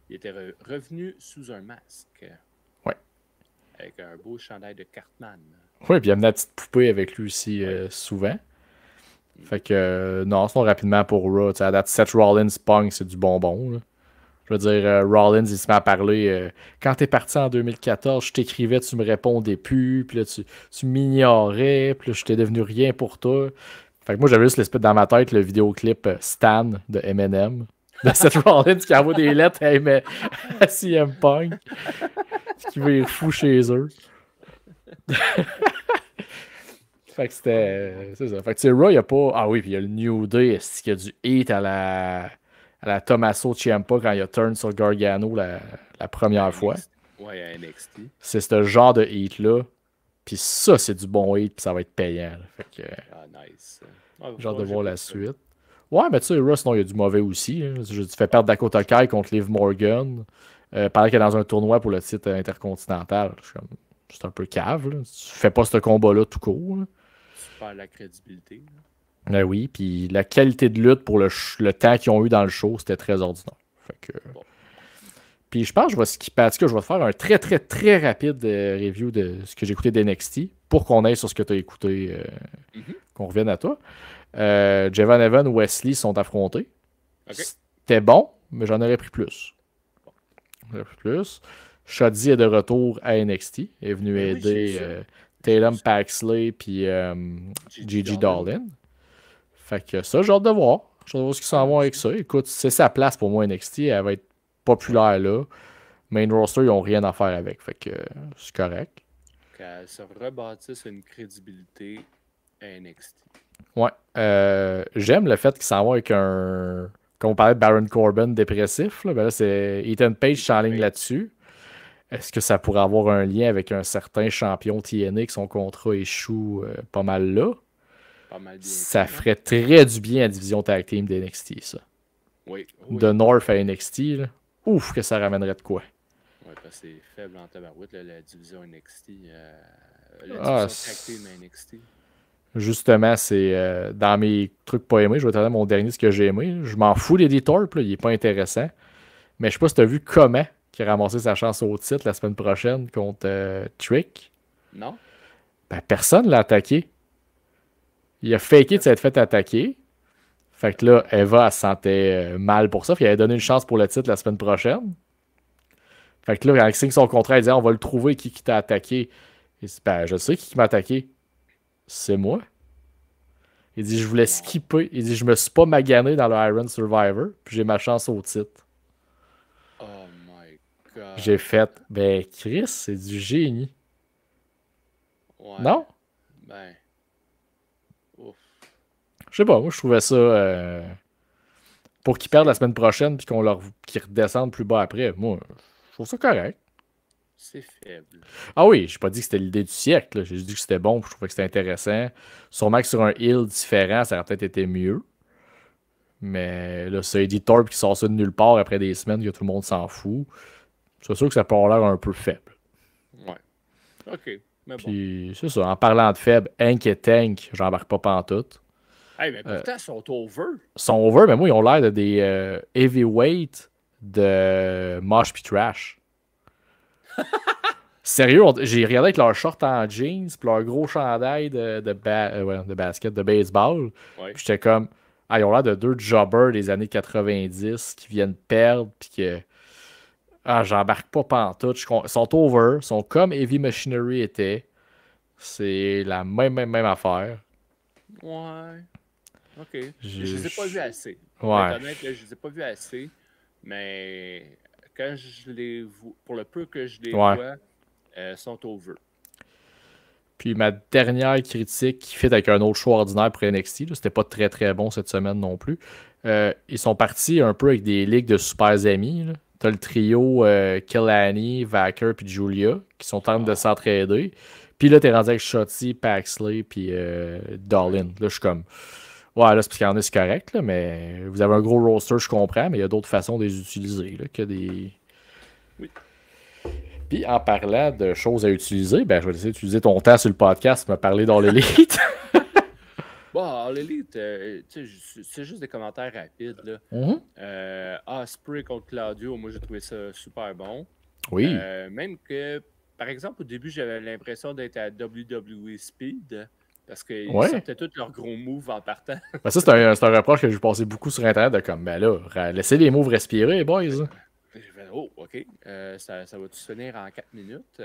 il était revenu sous un masque. Ouais. Avec un beau chandail de Cartman. Oui, puis il y a une petite poupée avec lui aussi souvent. Fait que, non, sinon rapidement pour Raw, à date, Seth Rollins Punk, c'est du bonbon. Là. Je veux dire, Rollins, il se met à parler. Quand t'es parti en 2014, je t'écrivais, tu me répondais plus, puis là, tu m'ignorais, puis là, je t'ai devenu rien pour toi. Fait que moi, j'avais juste l'espèce dans ma tête le vidéoclip Stan de Eminem. De Seth Rollins qui envoie des lettres à CM Punk. Qui va être fou chez eux. Fait que c'était. C'est ça. Fait que tu sais, Raw, il y a pas. Ah oui, puis il y a le New Day, qui a du hate à la Tommaso Ciampa quand il a turn sur Gargano la première fois. Ouais, à NXT. C'est ce genre de hate-là. Puis ça, c'est du bon hate, puis ça va être payant. Là. Fait que. Ah, nice. Genre de voir la suite. Ouais, mais tu sais, Raw, sinon, il y a du mauvais aussi. Hein. Tu fais perdre Dakota Kai contre Liv Morgan. Pendant qu'elle est dans un tournoi pour le titre intercontinental. C'est un peu cave. Là. Tu fais pas ce combat-là tout court. Là. Tu perds la crédibilité. Là. Ben oui, puis la qualité de lutte pour le temps qu'ils ont eu dans le show, c'était très ordinaire. Fait que... Bon. Puis je pense que je vais skipper. En tout cas, je vais te faire un très, très, très rapide review de ce que j'ai écouté d'NXT pour qu'on aille sur ce que tu as écouté, qu'on revienne à toi. Javon Evans et Wesley sont affrontés. Okay. C'était bon, mais j'en aurais pris plus. Shotzi est de retour à NXT. Elle est venue aider Tatum Paxley puis Gigi Dolan. Fait que ça, j'ai hâte de voir. J'ai hâte de voir ce qu'ils s'en vont avec ça. Écoute, c'est sa place pour moi NXT. Elle va être populaire là. Main roster, ils n'ont rien à faire avec. Fait que c'est correct. Qu'elle se rebâtisse une crédibilité à NXT. Ouais. J'aime le fait qu'ils s'en vont avec un... Comme on parlait de Baron Corbin dépressif, là, ben là c'est Ethan Page qui s'enligne là-dessus. Est-ce que ça pourrait avoir un lien avec un certain champion TNA que son contrat échoue pas mal là? Pas mal bien ça ferait très du bien à la division tag team d'NXT, ça. Oui. De North à NXT, là. Ouf, que ça ramènerait de quoi. Oui, parce que c'est faible en tabarouette, la division NXT. La division tag team à NXT. Justement, c'est dans mes trucs pas aimés. Je vais te donner mon dernier, ce que j'ai aimé. Je m'en fous d'Eddie Thorpe, il est pas intéressant. Mais je sais pas si tu as vu comment qui a ramassé sa chance au titre la semaine prochaine contre Trick. Non. Ben, personne l'a attaqué. Il a faké de s'être fait attaquer. Fait que là, Eva, elle se sentait mal pour ça. Puis elle avait donné une chance pour le titre la semaine prochaine. Fait que là, quand il signe son contrat, il dit on va le trouver qui t'a attaqué. Il dit ben, je sais qui m'a attaqué. C'est moi. Il dit je voulais skipper. Il dit je me suis pas magané dans le Iron Survivor. Puis j'ai ma chance au titre. Oh my god. J'ai fait ben Chris, c'est du génie. Ouais. Non? Ben. Ouf. Je sais pas, moi je trouvais ça pour qu'ils perdent la semaine prochaine puis qu'ils redescendent plus bas après. Moi, je trouve ça correct. C'est faible. Ah oui, j'ai pas dit que c'était l'idée du siècle. Là. J'ai dit que c'était bon, je trouvais que c'était intéressant. Sûrement que sur un hill différent, ça aurait peut-être été mieux. Mais là, c'est Eddie Thorpe qui sort ça de nulle part après des semaines que tout le monde s'en fout. C'est sûr que ça peut avoir l'air un peu faible. Ouais. OK. Mais puis, c'est ça. En parlant de faible, Hank et Tank, j'embarque pas pantoute. Hey, mais pourtant, ils sont over. Ils sont over, mais moi, ils ont l'air de des heavyweight de Mosh puis Trash. Sérieux, j'ai regardé avec leur short en jeans puis leur gros chandail de basket, de baseball. Ouais. Puis j'étais comme, Ah, ils ont l'air de deux jobbers des années 90 qui viennent perdre, puis que. Ah, j'embarque pas pantoute. Ils sont over, ils sont comme Heavy Machinery était. C'est la même affaire. Ouais. OK. Je Je- les ai pas vus je- assez. Pour être Ouais. honnête, là, je les ai pas vus assez. Mais quand je les vois, pour le peu que je les Ouais. vois, sont over. Puis ma dernière critique qui fit avec un autre choix ordinaire pour NXT, là, c'était pas très bon cette semaine non plus. Ils sont partis un peu avec des ligues de super amis. Là. T'as le trio Kelani, Vacker puis Julia qui sont en train de s'entraider. Puis là, t'es rendu avec Shotzi, Paxley puis Dollin. Là, je suis comme. Ouais, là, c'est parce qu'il y en a, c'est correct, là, mais vous avez un gros roster, je comprends, mais il y a d'autres façons de les utiliser là, que des. Oui. Puis en parlant de choses à utiliser, ben, je vais essayer d'utiliser ton temps sur le podcast pour me parler dans l'élite. Bon, l'élite, c'est juste des commentaires rapides. Là. Osprey contre Claudio, moi j'ai trouvé ça super bon. Oui. Même que, par exemple, au début, j'avais l'impression d'être à WWE Speed parce qu'ils Ouais. sortaient tous leurs gros moves en partant. Ben ça, c'est un reproche que j'ai passé beaucoup sur Internet de comme, ben là, laissez les moves respirer, boys. J'ai fait, oh, OK, ça va tout se finir en 4 minutes.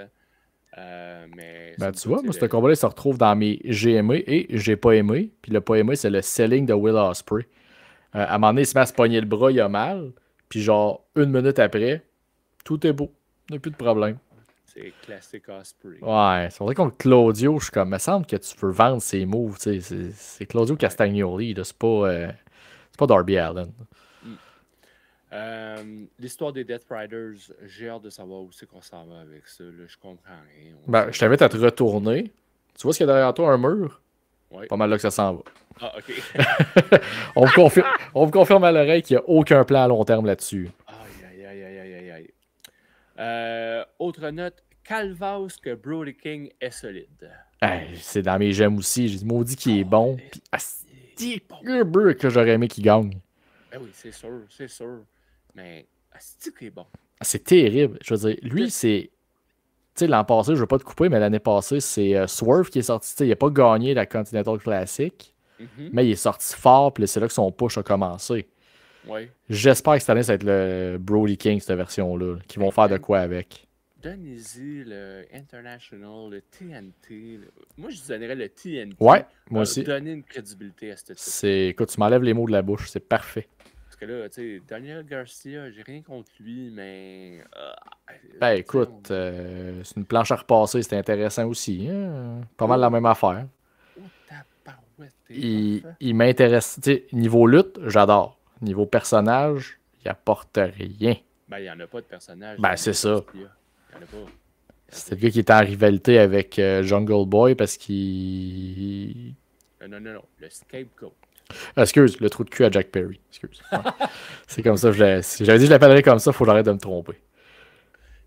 Mais Ben somme tu toute, vois, moi, ce combat-là, il se retrouve dans mes j'ai aimé et j'ai pas aimé. Puis le pas aimé, c'est le selling de Will Ospreay. À un moment donné, il se met à se pogner le bras, il a mal. Puis genre, une minute après, tout est beau. Il n'y a plus de problème. c'est classique Osprey. Ouais, c'est vrai contre Claudio, je suis comme, il me semble que tu peux vendre ses moves. Tu sais, c'est Claudio Castagnoli, là, c'est pas Darby Allin. L'histoire des Death Riders, j'ai hâte de savoir où c'est qu'on s'en va avec ça. Là. Je comprends rien. Ben, je t'invite à te retourner. Tu vois ce qu'il y a derrière toi, un mur? Ouais. Pas mal là que ça s'en va. Ah, OK. on me confirme à l'oreille qu'il n'y a aucun plan à long terme là-dessus. Aïe. Autre note, Calvaus que Brody King est solide. Hey, c'est dans mes j'aime aussi. J'ai dit maudit qu'il est bon. Puis, asti, que j'aurais aimé qu'il gagne. Ben oui, c'est sûr. Mais asti qu'il est bon. C'est terrible. Je veux dire, lui, c'est. Tu sais, l'an passé, je veux pas te couper, mais l'année passée, c'est Swerve qui est sorti. Tu sais, il n'a pas gagné la Continental Classic, mais il est sorti fort, puis c'est là que son push a commencé. Ouais. J'espère que cette année, ça va être le Brody King, cette version-là, qui vont faire de quoi avec. Donnez-y le International, le TNT. Moi, je donnerais le TNT. Ouais, moi aussi. Donner une crédibilité à ce titre. Écoute, tu m'enlèves les mots de la bouche, c'est parfait. Parce que là, tu sais, Daniel Garcia, j'ai rien contre lui, mais. Ben écoute, c'est une planche à repasser, c'est intéressant aussi. Hein? Pas mal la même affaire. Oh, tabarouette, Il m'intéresse. Tu sais, niveau lutte, j'adore. Niveau personnage, il apporte rien. Ben, il n'y en a pas de personnage. Ben, c'est ça. Il n'y en a pas. C'est le gars qui est en rivalité avec Jungle Boy parce qu'il. Non. Le scapegoat. Excuse, le trou de cul à Jack Perry. Excuse. Ouais. C'est comme ça. Si j'avais dit que je l'appellerais comme ça, il faut que j'arrête de me tromper.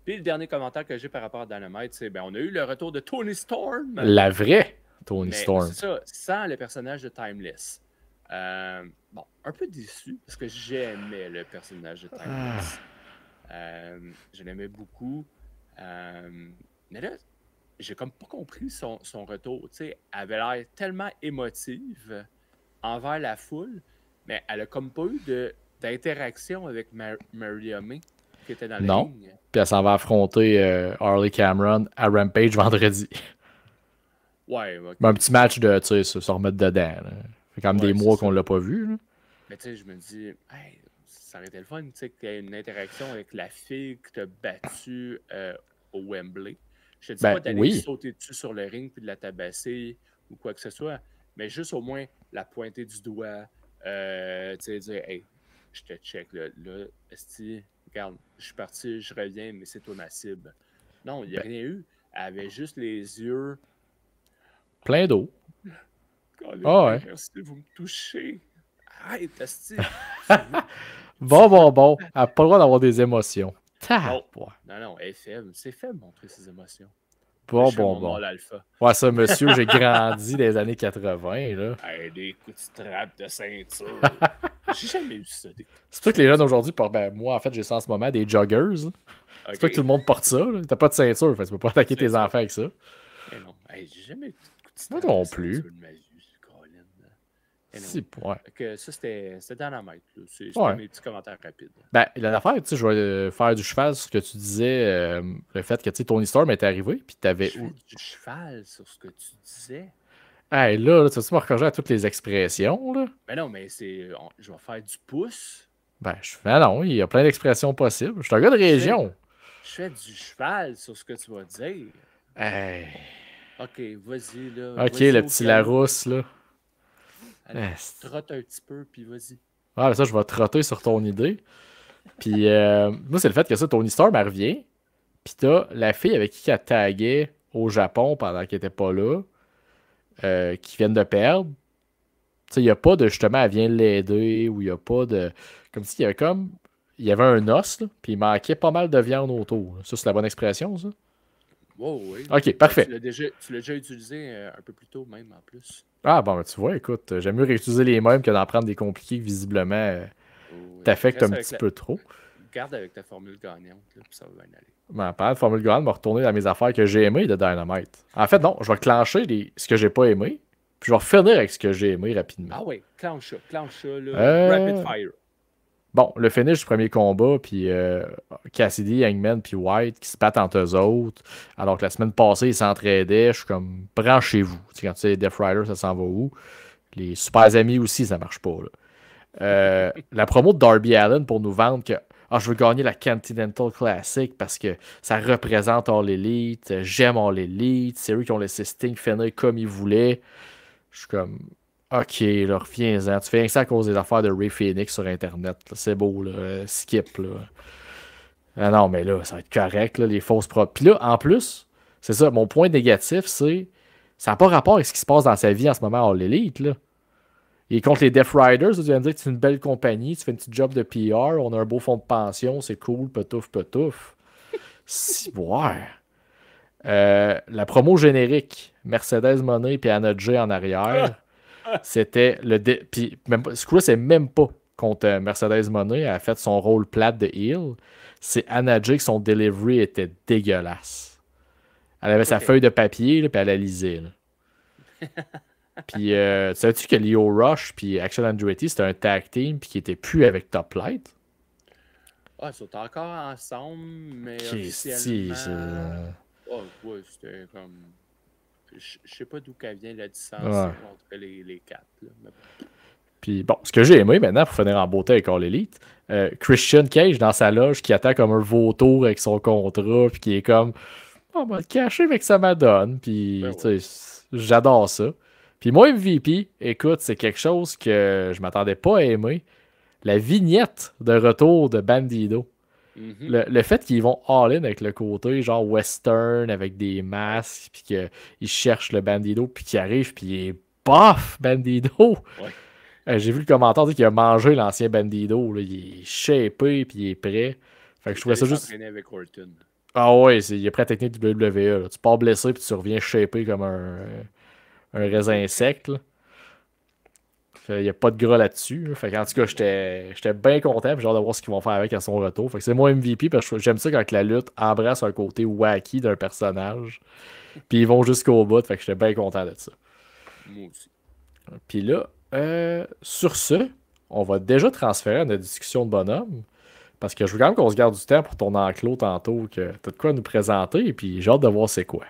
Puis le dernier commentaire que j'ai par rapport à Dynamite, c'est on a eu le retour de Tony Storm. La vraie Tony Storm. C'est ça, sans le personnage de Timeless. Bon, un peu déçu parce que j'aimais le personnage de Timeless. Je l'aimais beaucoup. Mais là, j'ai comme pas compris son retour. Tu sais, elle avait l'air tellement émotive envers la foule, mais elle a comme pas eu d'interaction avec Maria May qui était dans le ring. Puis elle s'en va affronter Harley Cameron à Rampage vendredi. Ouais, okay. Un petit match de, tu sais, se remettre dedans. Là. Fait quand même des mois qu'on l'a pas vu. Là. Mais tu sais, je me dis, hey, ça aurait été le fun, tu sais, qu'il y ait une interaction avec la fille qui t'a battu au Wembley. Je te dis pas d'aller sauter dessus sur le ring puis de la tabasser ou quoi que ce soit, mais juste au moins la pointer du doigt, tu sais, dire, hey, je te check, là esti, regarde, je suis parti, je reviens, mais c'est toi ma cible. Non, il n'y a rien eu. Elle avait juste les yeux plein d'eau. Ouais. Merci, vous me touchez. Arrête, esti. Bon. Elle n'a pas le droit d'avoir des émotions. Non, elle est faible. C'est faible montrer ses émotions. Bon. Ouais, ça, monsieur, j'ai grandi des années 80, là. Hey, des coups de strap de ceinture. J'ai jamais eu ça. C'est pas que les jeunes aujourd'hui portent, ben, moi, en fait, j'ai ça en ce moment, des joggers. Okay. C'est pas que tout le monde porte ça, là. T'as pas de ceinture, fait, tu peux pas attaquer tes enfants avec ça. Mais non, hey, j'ai jamais eu de coup de strap. Moi non plus. Si, ouais. Ça, c'était Dynamite. C'était Ouais. mes petits commentaires rapides. Ben, l'affaire, tu sais, je vais faire du cheval sur ce que tu disais, le fait que, tu sais, Tony Storm est arrivé, puis t'avais... Je fais du cheval sur ce que tu disais. Hey, là, tu vas-tu me recorriger à toutes les expressions, là? Ben non, mais je vais faire du pouce. Ben, non, il y a plein d'expressions possibles. Je suis un gars de région. Je fais du cheval sur ce que tu vas dire. Hey. Ok, vas-y, là. Ok, vas-y le au petit galop. Larousse, là. Allez, trotte un petit peu, puis vas-y. Ah, ben ça, je vais trotter sur ton idée. Puis, moi, c'est le fait que ça, Tony Storm, elle revient. Puis t'as la fille avec qui elle taguait au Japon pendant qu'elle était pas là, qui viennent de perdre. Tu sais, il n'y a pas de justement, elle vient l'aider, ou il n'y a pas de. Comme s'il y avait comme. Il y avait un os, là, puis il manquait pas mal de viande autour. Ça, c'est la bonne expression, ça? Wow, oui. Ok, parfait. Tu l'as déjà utilisé un peu plus tôt, même, en plus. Ah, bon, ben, tu vois, écoute, j'aime mieux réutiliser les mêmes que d'en prendre des compliqués que visiblement Oui. t'affectent un Reste avec petit peu trop. Garde avec ta formule gagnante, là, puis ça va bien aller. Ben, en parlant de Formule Grande, me retourner dans mes affaires que j'ai aimées de Dynamite. En fait, non, je vais clencher ce que j'ai pas aimé, puis je vais finir avec ce que j'ai aimé rapidement. Ah oui, clenche ça, là. Rapid fire. Bon, le finish du premier combat, puis Cassidy, Hangman, puis White qui se battent entre eux autres, alors que la semaine passée, ils s'entraidaient. Je suis comme, branchez-vous. Tu sais, quand tu sais, Death Rider, ça s'en va où? Les super amis aussi, ça marche pas, là. La promo de Darby Allin pour nous vendre que je veux gagner la Continental Classic parce que ça représente All Elite, j'aime All Elite, c'est eux qui ont laissé Sting finir comme ils voulaient. Je suis comme, ok, là, reviens-en. Tu fais rien que ça à cause des affaires de Ray Phoenix sur Internet. C'est beau, là. Skip, là. Ah non, mais là, ça va être correct, là, les fausses propres. Puis là, en plus, c'est ça, mon point négatif, c'est ça n'a pas rapport avec ce qui se passe dans sa vie en ce moment à Elite, là. Et contre les Death Riders, tu viens de dire que c'est une belle compagnie, tu fais une petite job de PR, on a un beau fonds de pension, c'est cool, petouf, petouf. Si, ouais. La promo générique, Mercedes Moné et Anna Jay en arrière, c'était le. Puis, ce coup-là, c'est même pas contre Mercedes Moné, elle a fait son rôle plate de heel. C'est Anna Jay que son delivery était dégueulasse. Elle avait sa feuille de papier, là, puis elle la lisait. Là. Puis, savais-tu que Leo Rush puis Action Andretti, c'était un tag team puis qui était plus avec Top Light? Ah, ils sont encore ensemble, mais Christy, officiellement... ouais, c'était comme... Je sais pas d'où vient la distance entre les quatre. Là, mais... Puis bon, ce que j'ai aimé maintenant, pour finir en beauté avec All Elite, Christian Cage dans sa loge qui attend comme un vautour avec son contrat puis qui est comme on va le cacher avec sa madone. Puis tu sais, j'adore ça. Puis moi, MVP, écoute, c'est quelque chose que je m'attendais pas à aimer. La vignette de retour de Bandido. Le fait qu'ils vont all-in avec le côté genre western avec des masques, puis qu'ils cherchent le Bandido, puis qu'il arrive, puis il est bof, Bandido. Ouais. J'ai vu le commentaire dire qu'il a mangé l'ancien Bandido. Là. Il est shapé, puis il est prêt. Fait que je trouvais ça juste. Avec Orton. Ah ouais, il est prêt à la technique du WWE. Là. Tu pars blessé, puis tu reviens shapé comme un raisin sec. Là. Il n'y a pas de gras là-dessus. Là. Fait qu'en tout cas, j'étais bien content. J'ai hâte de voir ce qu'ils vont faire avec à son retour. Fait que c'est moi MVP parce que j'aime ça quand la lutte embrasse un côté wacky d'un personnage. Puis ils vont jusqu'au bout. Fait que j'étais bien content de ça. Moi aussi. Puis là, sur ce, on va déjà transférer à notre discussion de bonhomme. Parce que je veux quand même qu'on se garde du temps pour ton enclos tantôt. Que t'as de quoi nous présenter. Et puis j'ai hâte de voir c'est quoi.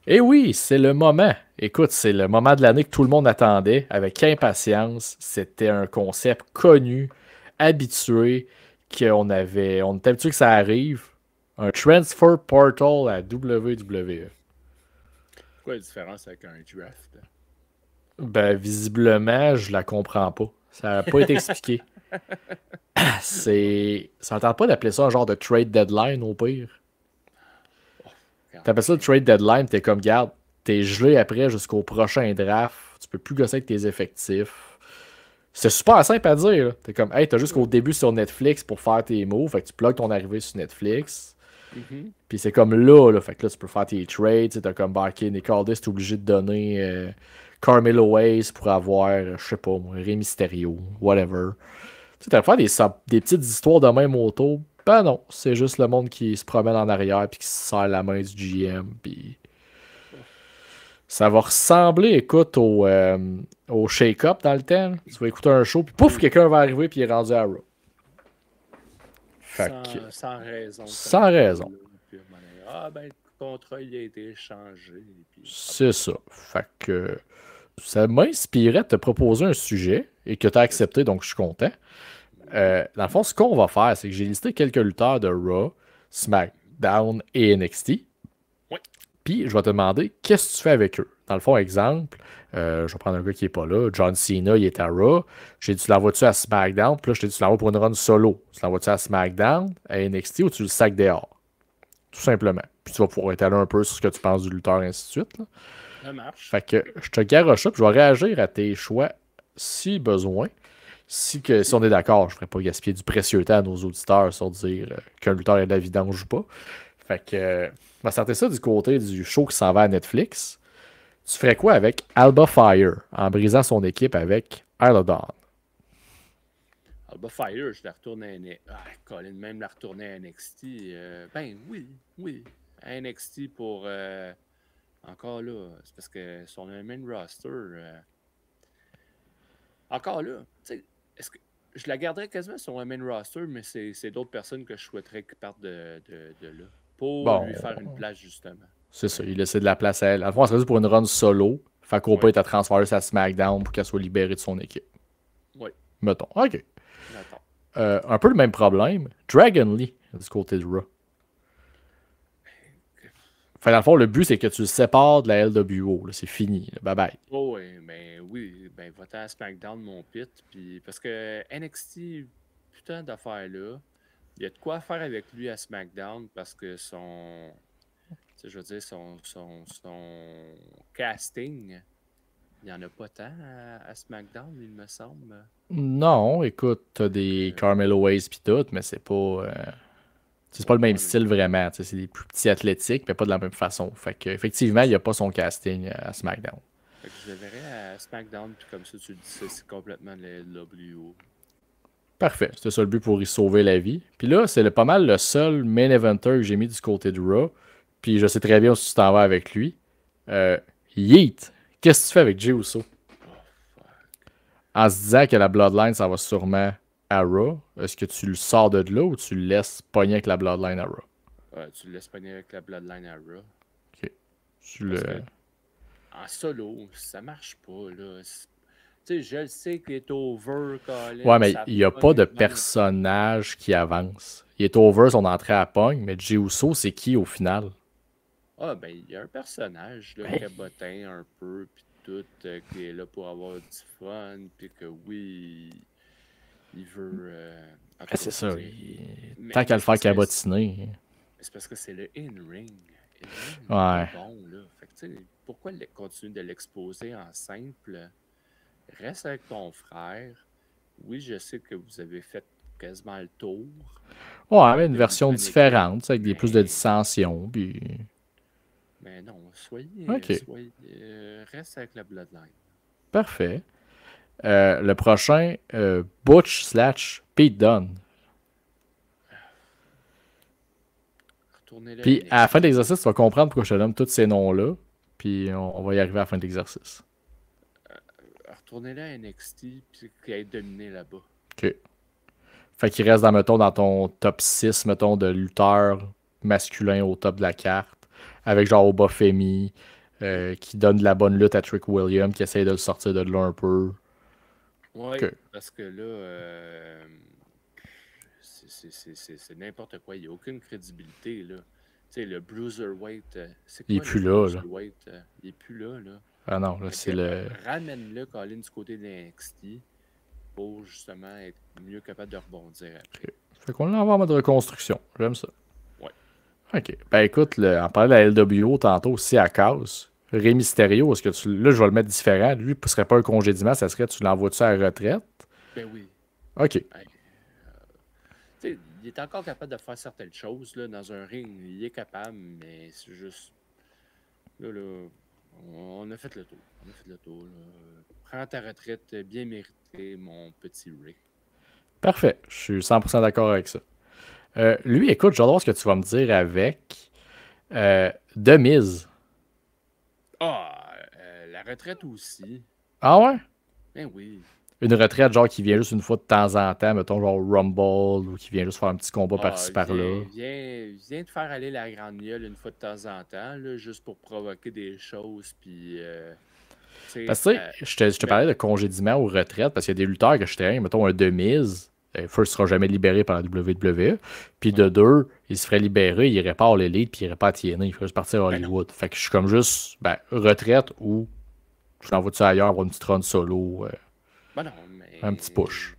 Et oui, c'est le moment. Écoute, c'est le moment de l'année que tout le monde attendait avec impatience. C'était un concept connu, habitué, on était habitué que ça arrive. Un transfer portal à WWE. Quoi la différence avec un draft? Ben, visiblement, je la comprends pas. Ça n'a pas été expliqué. Ça ne tente pas d'appeler ça un genre de trade deadline au pire. T'appelles ça le trade deadline, t'es comme, garde, t'es gelé après jusqu'au prochain draft, tu peux plus gosser avec tes effectifs. C'est super simple à dire. Là. T'es comme, hey, t'as jusqu'au début sur Netflix pour faire tes moves, fait que tu plugues ton arrivée sur Netflix. Puis c'est comme là, fait que là, tu peux faire tes trades, t'as comme, ok, Nick Aldis, t'es obligé de donner Carmelo Hayes pour avoir, je sais pas, moi, Rey Mysterio, whatever. Tu sais, faire des petites histoires de même autour, ben non, c'est juste le monde qui se promène en arrière puis qui se serre la main du GM, puis ça va ressembler, écoute, au Shake-Up dans le temps. Là. Tu vas écouter un show, puis pouf, quelqu'un va arriver puis il est rendu à Raw. Fait que, Sans raison. sans raison. Là, puis, ben, le contrat, il a été échangé. Puis, C'est ça. Fait que ça m'inspirait de te proposer un sujet et que tu as accepté, donc je suis content. Dans le fond, ce qu'on va faire, c'est que j'ai listé quelques lutteurs de Raw, SmackDown et NXT. Oui. Puis je vais te demander qu'est-ce que tu fais avec eux. Dans le fond, exemple, je vais prendre un gars qui n'est pas là. John Cena, il est à Raw. J'ai dit, tu l'envoies-tu à SmackDown? Puis là, je t'ai dit, tu l'envoies pour une run solo. Tu l'envoies-tu à SmackDown, à NXT ou tu le sacs dehors? Tout simplement. Puis tu vas pouvoir étaler un peu sur ce que tu penses du lutteur, et ainsi de suite. Là. Ça marche. Fait que je te garoche ça, puis je vais réagir à tes choix si besoin. Si on est d'accord, je ne ferai pas gaspiller du précieux temps à nos auditeurs sur dire qu'un lutteur est de la vidange ou pas. Fait que, on va sortir ça du côté du show qui s'en va à Netflix. Tu ferais quoi avec Alba Fire en brisant son équipe avec Isla Dawn? Alba Fire, je la retourne à NXT. Ah, Colin, même la retourner à NXT. Ben oui. À NXT pour. Encore là, c'est parce que son main roster. Encore là, tu sais, est-ce que. Je la garderais quasiment sur un main roster, mais c'est d'autres personnes que je souhaiterais qu'ils partent de là. Pour Bon, lui faire une place, justement. c'est ça, il laissait de la place à elle. À la fois, on serait dû pour une run solo. Fait qu'au pire, t'as transféré sa SmackDown pour qu'elle soit libérée de son équipe. Oui. Mettons. OK. Attends. Un peu le même problème. Dragon Lee, du côté de Raw. Fait dans le fond, le but, c'est que tu le sépares de la LWO. C'est fini. Là. Bye bye. Oh, oui, ben, va-t'en à SmackDown, mon pit. Puis, parce que NXT, putain d'affaires là, il y a de quoi faire avec lui à SmackDown parce que je veux dire, son casting, il n'y en a pas tant à SmackDown, il me semble. Non, écoute, t'as des Carmelo Hayes pis tout, mais c'est pas. C'est pas le même style vraiment. C'est des plus petits athlétiques, mais pas de la même façon. Fait que, effectivement, il n'y a pas son casting à SmackDown. Fait que je le verrais à SmackDown, puis comme ça, tu le dis, c'est complètement le LWO. Parfait. C'était ça le but pour y sauver la vie. Puis là, c'est pas mal le seul main eventer que j'ai mis du côté de Raw. Puis je sais très bien si tu t'en vas avec lui. Yeet. Qu'est-ce que tu fais avec Jey Uso? Oh, fuck. En se disant que la Bloodline, ça va sûrement à Raw. Est-ce que tu le sors de là ou tu le laisses pogner avec la Bloodline à Raw? Tu le laisses pogner avec la Bloodline à Raw. Ok. En solo, ça marche pas, là. Tu sais, je le sais qu'il est over, Colin. Ouais, mais il n'y a pas de personnage qui avance. Il est over son entrée à Pong, mais Jey Uso, c'est qui au final? Ah, ben, il y a un personnage, là, cabotin un peu, puis tout, qui est là pour avoir du fun, puis que oui, il veut. C'est ça. Tant qu'à le faire cabotiner. C'est parce que c'est le in-ring. Ouais. Bon, là. Fait que, tu sais, pourquoi continuer de l'exposer en simple? Reste avec ton frère. Oui, je sais que vous avez fait quasiment le tour. Ouais, mais une version différente, avec plus de dissension. Puis... Mais non, reste avec la Bloodline. Parfait. Le prochain, Butch/Pete Dunne. Puis à la fin de l'exercice, tu vas comprendre pourquoi je te nomme tous ces noms-là. Puis on va y arriver à la fin de l'exercice. Retournez-le à NXT, puis qu'il ait dominé là-bas. OK. Fait qu'il reste dans ton top 6, mettons, de lutteurs masculins au top de la carte. Avec genre Oba Femi, qui donne de la bonne lutte à Trick Williams, qui essaye de le sortir de là un peu. Oui, Okay. parce que là, c'est n'importe quoi. Il n'y a aucune crédibilité, là. Tu sais, le Bruiserweight, c'est quoi il est plus là, là. Il est plus là, là. Ah non, là, c'est le... Ramène-le, Colin, du côté de NXT pour justement être mieux capable de rebondir après. Okay. Fait qu'on l'envoie en mode reconstruction. J'aime ça. Ouais. OK. Ben écoute, en parlant de la LWO tantôt aussi à cause, Rey Mysterio, est-ce que là, je vais le mettre différent. Lui, ce serait pas un congédiement, ça serait tu l'envoies-tu à la retraite? Ben oui. OK. Il est encore capable de faire certaines choses là, dans un ring. Il est capable, mais c'est juste. Là, on a fait le tour. Prends ta retraite bien méritée, mon petit Ray. Parfait. Je suis 100% d'accord avec ça. Lui, écoute, j'adore ce que tu vas me dire avec The Miz. Ah, la retraite aussi. Ah ouais? Ben oui. Une retraite, genre, qui vient juste une fois de temps en temps, mettons, genre Rumble, ou qui vient juste faire un petit combat Ah, par-ci par-là. viens te faire aller la grande gueule une fois de temps en temps, là, juste pour provoquer des choses, puis, tu sais, Parce que, tu sais, je te ben, parlais de congédiement ou retraite, parce qu'il y a des lutteurs que je traîne, mettons un The Miz, first, il sera jamais libéré par la WWE, puis de non, deux, il se ferait libérer, il irait pas à l'élite, puis il irait pas à TNA, il ferait juste partir à ben non, Hollywood. Fait que je suis comme juste, ben, retraite ou je l'envoie-tu ailleurs, avoir une petite run solo, ben non, un petit mais push.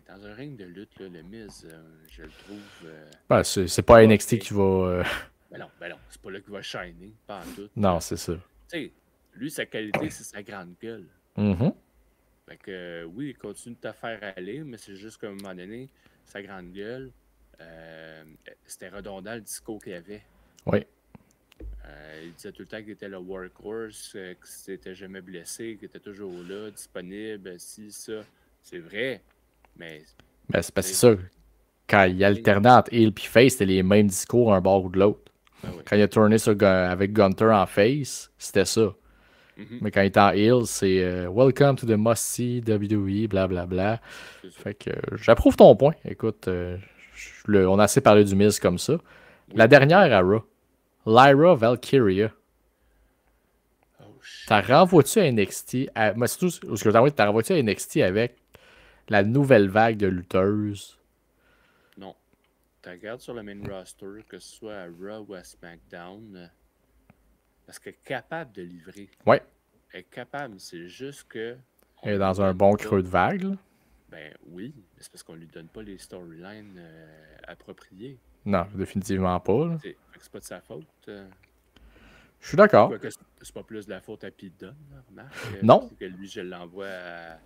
dans un ring de lutte, là, le Miz, je le trouve Ben, c'est pas pas NXT bien. qui va. Ben non, c'est pas là qu'il va shiner, pas en tout. Non, c'est ça. Tu sais, lui, sa qualité, c'est sa grande gueule. Mhm. Fait que, oui, il continue de te faire aller, mais c'est juste qu'à un moment donné, sa grande gueule, c'était redondant le discours qu'il avait. Oui. Il disait tout le temps qu'il était le workhorse, qu'il s'était jamais blessé, qu'il était toujours là, disponible, ci, ça. C'est vrai, mais Ben, c'est parce que tu c'est sais, ça. Quand il alternait entre heel et face, c'était les mêmes discours un bord ou de l'autre. ben oui. Quand il a tourné avec Gunter en face, c'était ça. Mhm, Mais quand il est en heel, c'est Welcome to the must-see WWE, blablabla. c'est ça. Fait que j'approuve ton point. Écoute, on a assez parlé du Miz comme ça. La Oui. dernière à Raw, Lyra Valkyria. Oh T'as shit. renvoies-tu à NXT mais surtout, ce que je t'envoie, t'as renvoies-tu à NXT avec la nouvelle vague de lutteuses? Non. Tu regardes sur le main roster, que ce soit à Raw ou à SmackDown, parce qu'elle est capable de livrer. Ouais. Elle est capable, c'est juste que on Elle est lui dans un donne bon pas. creux de vague, là. Ben oui, mais c'est parce qu'on lui donne pas les storylines appropriées. Non, définitivement pas, là. Fait que c'est pas de sa faute. Je suis d'accord. Quoique c'est pas plus de la faute à Pete Dunne, là, remarque. Non. Que lui, je l'envoie à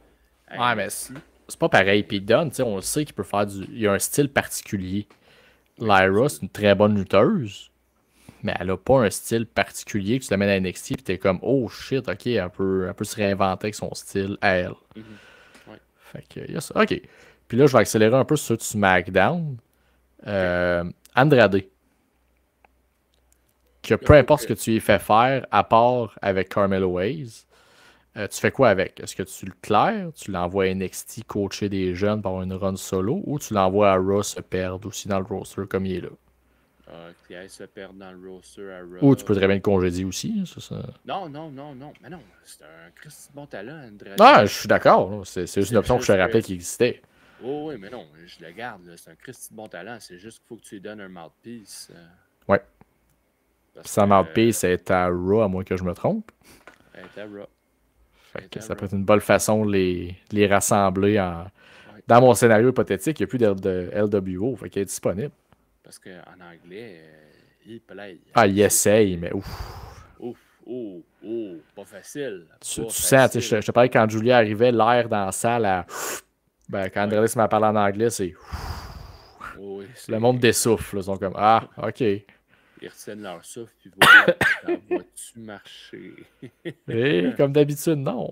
Ouais, mais NXT. c'est pas pareil. Puis Dunn, tu sais, on le sait qu'il peut faire du. Il a un style particulier. Oui, c'est Lyra, sûr. c'est une très bonne lutteuse, mais elle a pas un style particulier que tu l'amènes à NXT puis t'es comme, oh shit, ok, elle peut se réinventer avec son style à elle. Mhm. Ouais. Fait que, y a ça. Ok. Puis là, je vais accélérer un peu sur du SmackDown. OK. Andrade, que Le peu faut importe ce que que tu lui fais faire, à part avec Carmelo Hayes, tu fais quoi avec? Est-ce que tu le claires, tu l'envoies à NXT coacher des jeunes pour avoir une run solo, ou tu l'envoies à Raw se perdre aussi dans le roster comme il est là? qu'il se perde dans le roster à Ou tu peux Raw. très bien le congédier aussi, hein, ça. Non, non, non, non. Mais non, c'est un Christy bon talent, Ah, Andrade. je suis d'accord, là. C'est juste une C'est option que je te juste que. rappelais qui existait. Oh oui, mais non, je le garde, là. C'est un Christy bon talent. C'est juste qu'il faut que tu lui donnes un mouthpiece. Ouais. Puis Parce que sa mouthpiece est à Raw, à moins que je me trompe. elle est à Raw. Elle Fait est que à ça peut Raw. être une bonne façon de les rassembler Ouais. dans mon scénario hypothétique, il n'y a plus de LWO, fait qu'elle est disponible. Parce qu'en anglais, il play. Ah, il essaye, mais ouf. Ouf, oh, oh, pas facile. Tu Pas sens, tu sais, facile. je te parlais quand Julia arrivait, l'air dans la salle, ben, quand Ouais. Andrade m'a parlé en anglais, c'est. Oh, oui, Le monde dessouffle, là. Ils sont comme, ah, ok. Ils retiennent leur souffle, puis voilà, ça va-tu marcher? Et comme d'habitude, non.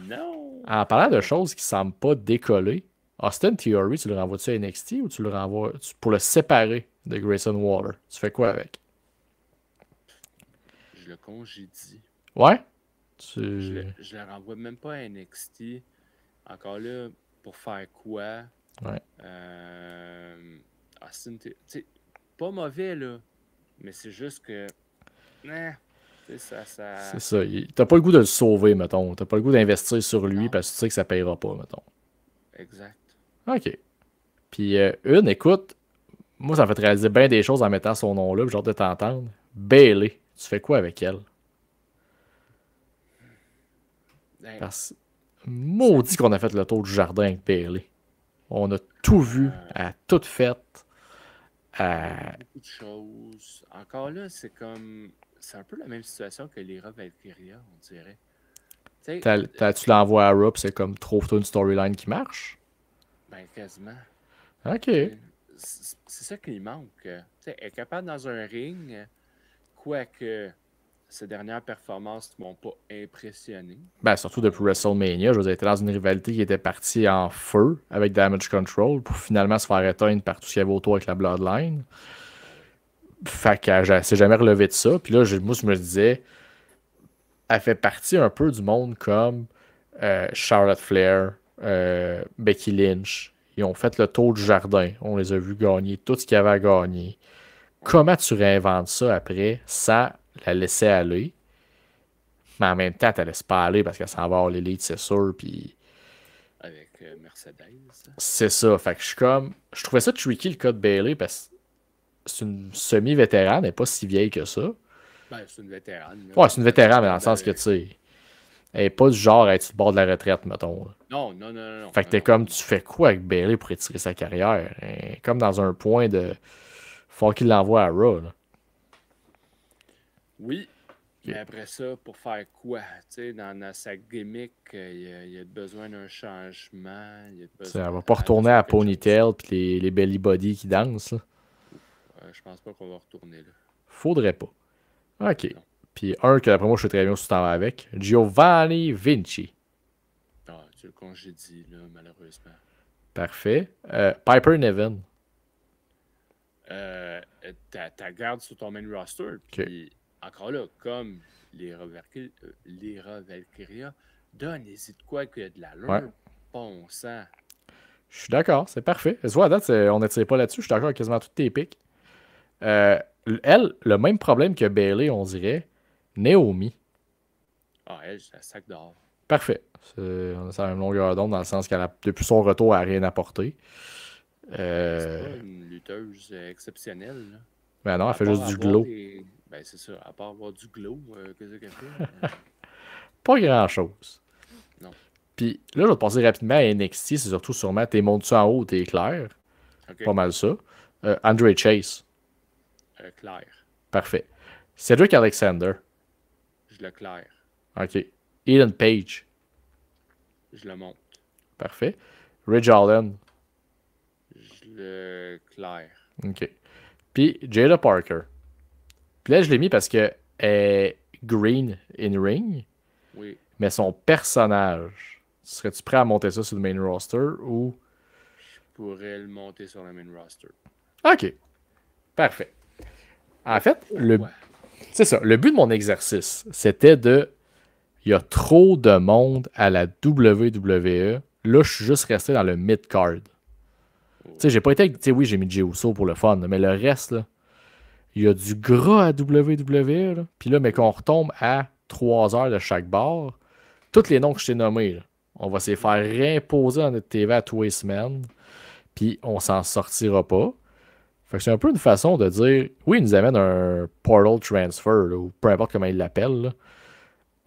Non! En parlant de choses qui semblent pas décoller, Austin Theory, tu le renvoies-tu à NXT ou tu le renvoies pour le séparer de Grayson Waller? Tu fais quoi avec? Je le congédie. Ouais? Je le renvoie même pas à NXT. Encore là, pour faire quoi? Ouais. Austin, tu sais, pas mauvais, là. Mais c'est juste que. Tu sais, C'est ça. T'as pas le goût de le sauver, mettons. T'as pas le goût d'investir sur lui Non, parce que tu sais que ça payera pas, mettons. exact. OK. Puis écoute, moi, ça me fait réaliser bien des choses en mettant son nom là, puis j'ai hâte de t'entendre. Bailey, tu fais quoi avec elle? Ben, Parce maudit qu'on a fait le tour du jardin avec Bailey. On a tout vu, euh, à tout fait. il y a beaucoup de choses. Encore là, c'est comme. C'est un peu la même situation que l'Era Valkyria, on dirait. Tu sais, Tu l'envoies à Raw, puis c'est comme trouve-toi une storyline qui marche. ben quasiment. OK. Tu c'est ça qui manque. Tu sais, elle est capable dans un ring, quoique ses dernières performances ne m'ont pas impressionné. Ben, surtout depuis WrestleMania, je veux dire, il était dans une rivalité qui était partie en feu avec Damage Control pour finalement se faire éteindre par tout ce qu'il y avait autour avec la Bloodline. Fait qu'elle s'est jamais relevée de ça. Puis là, moi, je me disais, elle fait partie un peu du monde comme Charlotte Flair, Becky Lynch. Ils ont fait le tour du jardin. On les a vus gagner tout ce qu'il y avait à gagner. Comment tu réinventes ça après sans la laisser aller? Mais en même temps, tu la laisses pas aller parce qu'elle s'en va avoir l'élite, c'est sûr. Puis Avec Mercedes. c'est ça. Fait que je trouvais ça tricky le cas de Bayley parce que c'est une semi-vétérane, elle n'est pas si vieille que ça. Ben, c'est une vétérane. Ouais, c'est une vétérane, mais dans le sens que, tu sais, elle n'est pas du genre à être sur le bord de la retraite, mettons. Non. Fait que t'es comme, tu fais quoi avec Bayley pour étirer sa carrière? Elle est comme dans un point de... Faut qu'il l'envoie à Raw, là. Oui, mais après ça, pour faire quoi? Tu sais, dans sa gimmick, il y a besoin d'un changement. Elle va pas retourner à Ponytail puis les belly body qui dansent, là. Je pense pas qu'on va retourner là. Faudrait pas. OK. Non. Puis un que d'après moi, je suis très bien sous temps avec. Giovanni Vinci. Ah, tu le congédies, là, malheureusement. Parfait. Piper Niven. Ta garde sur ton main roster. Puis encore là, comme les Valkyria, n'hésite quoi qu'il y a de l'allure. Bon sang. Je suis d'accord, c'est parfait. Tu vois, à date, on n'étire pas là-dessus. Je suis d'accord avec quasiment toutes tes pics. Elle, le même problème que Bayley, on dirait. Naomi. Ah, elle, c'est un sac d'or. Parfait. On a la même longueur d'onde dans le sens qu'elle a, depuis son retour, elle n'a rien apporté. C'est pas une lutteuse exceptionnelle. Là. Ben non, elle fait juste du glow. Ben c'est ça, à part avoir du glow, qu'est-ce qu'elle fait? Pas grand-chose. Non. Puis là, je vais te passer rapidement à NXT. C'est surtout sûrement, t'es montes-tu en haut ou t'es clair? Okay. Pas mal ça. Andre Chase. Clair. Parfait. Cedric Alexander. Je le claire. OK. Eden Page. Je le monte. Parfait. Ridge Holland. Je le claire. OK. Puis Jada Parker. Puis là, je l'ai mis parce que est green in ring. Oui. Mais son personnage, serais-tu prêt à monter ça sur le main roster ou... Je pourrais le monter sur le main roster. OK. Parfait. En fait, c'est ça. Le but de mon exercice, c'était de... Il y a trop de monde à la WWE. Là, je suis juste resté dans le mid-card. Tu sais, j'ai pas été... Tu sais, oui, j'ai mis Jey Uso pour le fun, mais le reste, là, il y a du gras à WWE. Là. Puis là, mais qu'on retombe à 3 heures de chaque bar, tous les noms que je t'ai nommés, là, on va se les faire réimposer dans notre TV à tous les semaines. Puis on s'en sortira pas. Fait que c'est un peu une façon de dire, oui, il nous amène un portal transfer, là, ou peu importe comment il l'appelle, là.